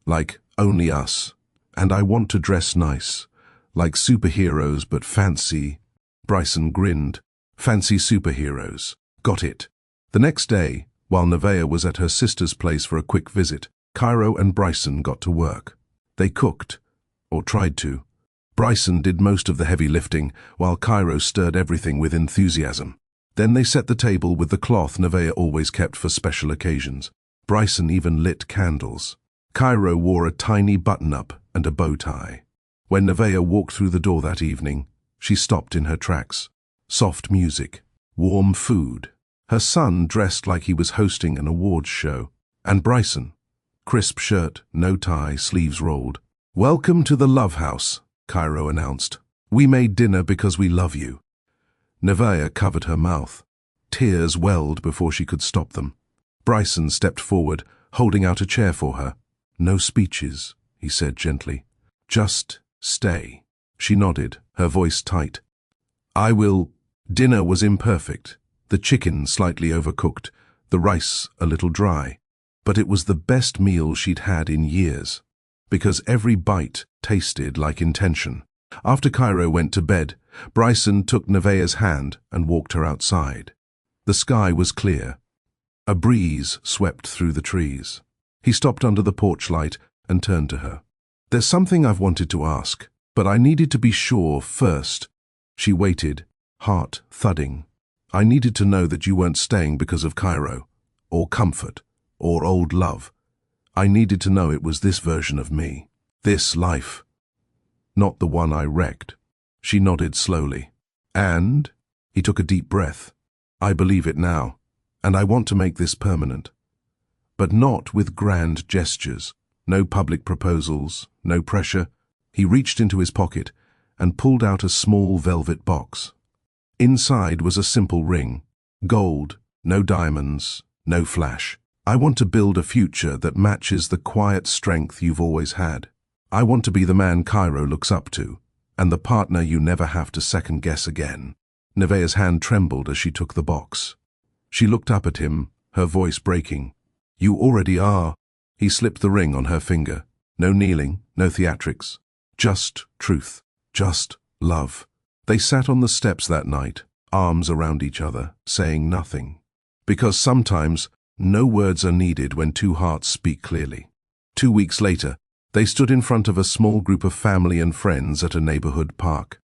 like only us. And I want to dress nice, like superheroes but fancy." Bryson grinned. "Fancy superheroes. Got it." The next day, while Nevaeh was at her sister's place for a quick visit, Cairo and Bryson got to work. They cooked, or tried to. Bryson did most of the heavy lifting, while Cairo stirred everything with enthusiasm. Then they set the table with the cloth Nevaeh always kept for special occasions. Bryson even lit candles. Cairo wore a tiny button-up and a bow tie. When Nevaeh walked through the door that evening, she stopped in her tracks. Soft music, warm food. Her son dressed like he was hosting an awards show. And Bryson, crisp shirt, no tie, sleeves rolled. "Welcome to the Love House," Cairo announced. "We made dinner because we love you." Nevaeh covered her mouth. Tears welled before she could stop them. Bryson stepped forward, holding out a chair for her. "No speeches," he said gently. "Just stay." She nodded, her voice tight. "I will." Dinner was imperfect. The chicken slightly overcooked, the rice a little dry. But it was the best meal she'd had in years, because every bite tasted like intention. After Cairo went to bed, Bryson took Nevaeh's hand and walked her outside. The sky was clear. A breeze swept through the trees. He stopped under the porch light and turned to her. "There's something I've wanted to ask, but I needed to be sure first." She waited, heart thudding. "I needed to know that you weren't staying because of Cairo, or comfort, or old love. I needed to know it was this version of me, this life, not the one I wrecked." She nodded slowly. "And?" He took a deep breath. I believe it now, and I want to make this permanent. But not with grand gestures. No public proposals, no pressure. He reached into his pocket and pulled out a small velvet box. Inside was a simple ring. Gold, no diamonds, no flash. I want to build a future that matches the quiet strength you've always had. I want to be the man Cairo looks up to, and the partner you never have to second-guess again. Nevaeh's hand trembled as she took the box. She looked up at him, her voice breaking. You already are. He slipped the ring on her finger. No kneeling, no theatrics. Just truth. Just love. They sat on the steps that night, arms around each other, saying nothing. Because sometimes, no words are needed when two hearts speak clearly. 2 weeks later, they stood in front of a small group of family and friends at a neighborhood park.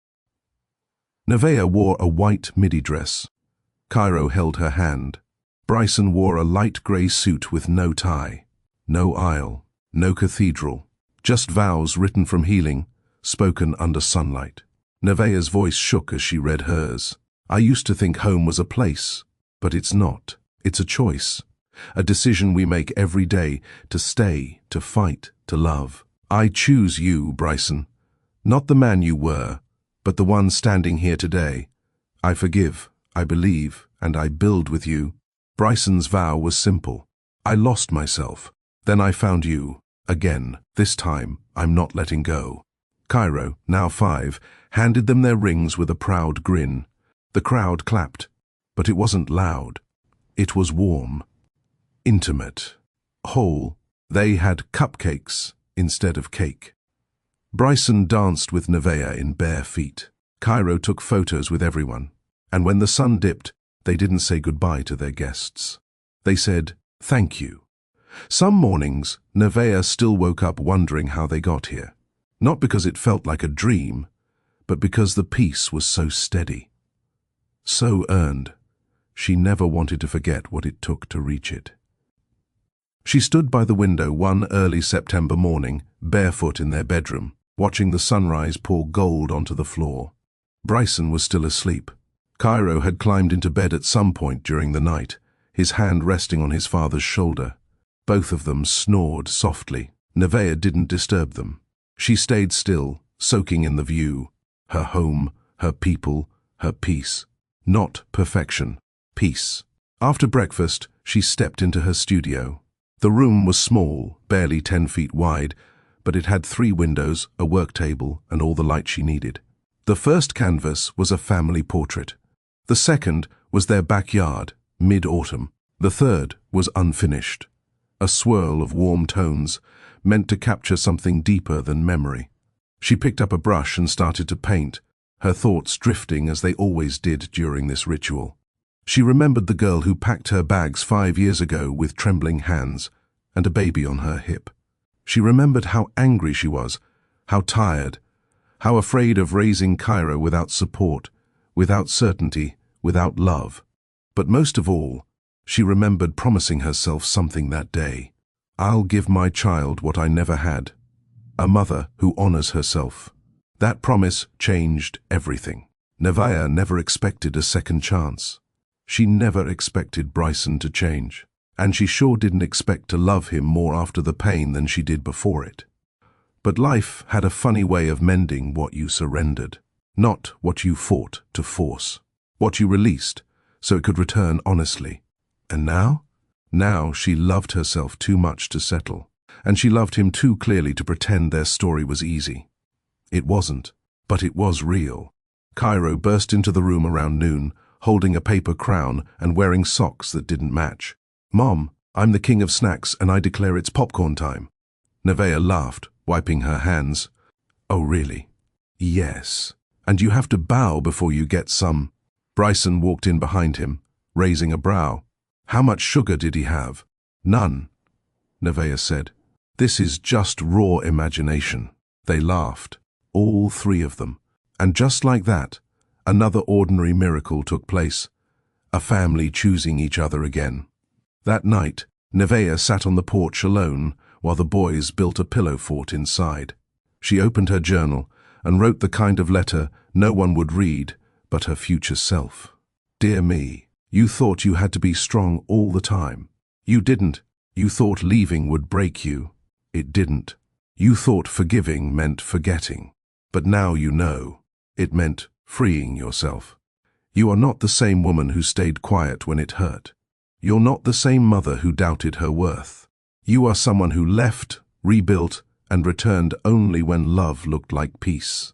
Nevaeh wore a white midi dress. Cairo held her hand. Bryson wore a light grey suit with no tie. No aisle, no cathedral. Just vows written from healing, spoken under sunlight. Nevaeh's voice shook as she read hers. I used to think home was a place, but it's not. It's a choice. A decision we make every day to stay, to fight, to love. I choose you, Bryson. Not the man you were, but the one standing here today. I forgive, I believe, and I build with you. Bryson's vow was simple. I lost myself. Then I found you. Again. This time, I'm not letting go. Cairo, now 5, handed them their rings with a proud grin. The crowd clapped, but it wasn't loud. It was warm. Intimate. Whole. They had cupcakes instead of cake. Bryson danced with Nevaeh in bare feet. Cairo took photos with everyone, and when the sun dipped, they didn't say goodbye to their guests. They said, thank you. Some mornings, Nevaeh still woke up wondering how they got here. Not because it felt like a dream, but because the peace was so steady. So earned. She never wanted to forget what it took to reach it. She stood by the window one early September morning, barefoot in their bedroom, watching the sunrise pour gold onto the floor. Bryson was still asleep. Cairo had climbed into bed at some point during the night, his hand resting on his father's shoulder. Both of them snored softly. Nevaeh didn't disturb them. She stayed still, soaking in the view. Her home, her people, her peace. Not perfection. Peace. After breakfast, she stepped into her studio. The room was small, barely 10 feet wide, but it had 3 windows, a work table, and all the light she needed. The first canvas was a family portrait. The second was their backyard, mid-autumn. The third was unfinished. A swirl of warm tones, meant to capture something deeper than memory. She picked up a brush and started to paint, her thoughts drifting as they always did during this ritual. She remembered the girl who packed her bags 5 years ago with trembling hands and a baby on her hip. She remembered how angry she was, how tired, how afraid of raising Cairo without support, without certainty, without love. But most of all, she remembered promising herself something that day. I'll give my child what I never had, a mother who honors herself. That promise changed everything. Nevaeh never expected a second chance. She never expected Bryson to change, and she sure didn't expect to love him more after the pain than she did before it. But life had a funny way of mending what you surrendered, not what you fought to force, what you released so it could return honestly. And now? Now she loved herself too much to settle, and she loved him too clearly to pretend their story was easy. It wasn't, but it was real. Cairo burst into the room around noon, holding a paper crown and wearing socks that didn't match. Mom, I'm the king of snacks and I declare it's popcorn time. Nevaeh laughed, wiping her hands. Oh really? Yes. And you have to bow before you get some. Bryson walked in behind him, raising a brow. How much sugar did he have? None, Nevaeh said. This is just raw imagination. They laughed, all 3 of them. And just like that, another ordinary miracle took place, a family choosing each other again. That night, Nevaeh sat on the porch alone while the boys built a pillow fort inside. She opened her journal and wrote the kind of letter no one would read but her future self. Dear me, you thought you had to be strong all the time. You didn't. You thought leaving would break you. It didn't. You thought forgiving meant forgetting. But now you know. It meant freeing yourself. You are not the same woman who stayed quiet when it hurt. You're not the same mother who doubted her worth. You are someone who left, rebuilt, and returned only when love looked like peace.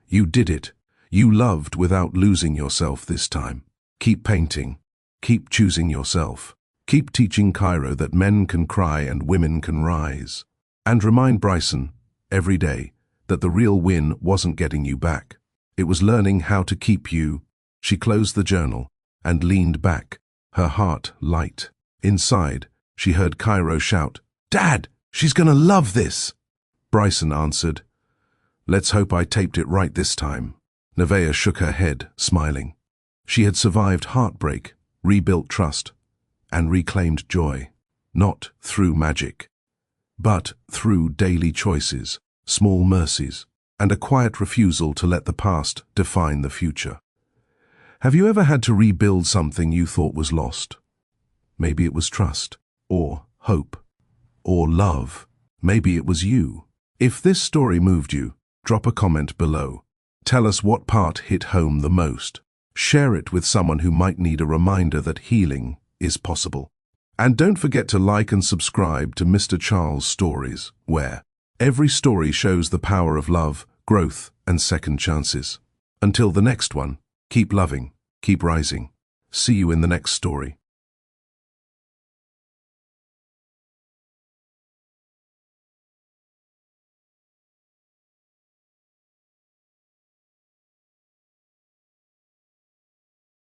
You did it. You loved without losing yourself this time. Keep painting. Keep choosing yourself. Keep teaching Cairo that men can cry and women can rise. And remind Bryson, every day, that the real win wasn't getting you back. It was learning how to keep you. She closed the journal and leaned back, her heart light. Inside, she heard Cairo shout, "Dad, she's gonna love this!" Bryson answered, "Let's hope I taped it right this time." Nevaeh shook her head, smiling. She had survived heartbreak, rebuilt trust, and reclaimed joy, not through magic, but through daily choices, small mercies, and a quiet refusal to let the past define the future. Have you ever had to rebuild something you thought was lost? Maybe it was trust, or hope, or love. Maybe it was you. If this story moved you, drop a comment below. Tell us what part hit home the most. Share it with someone who might need a reminder that healing is possible. And don't forget to like and subscribe to Mr. Charles Stories, where every story shows the power of love, growth, and second chances. Until the next one, keep loving, keep rising. See you in the next story.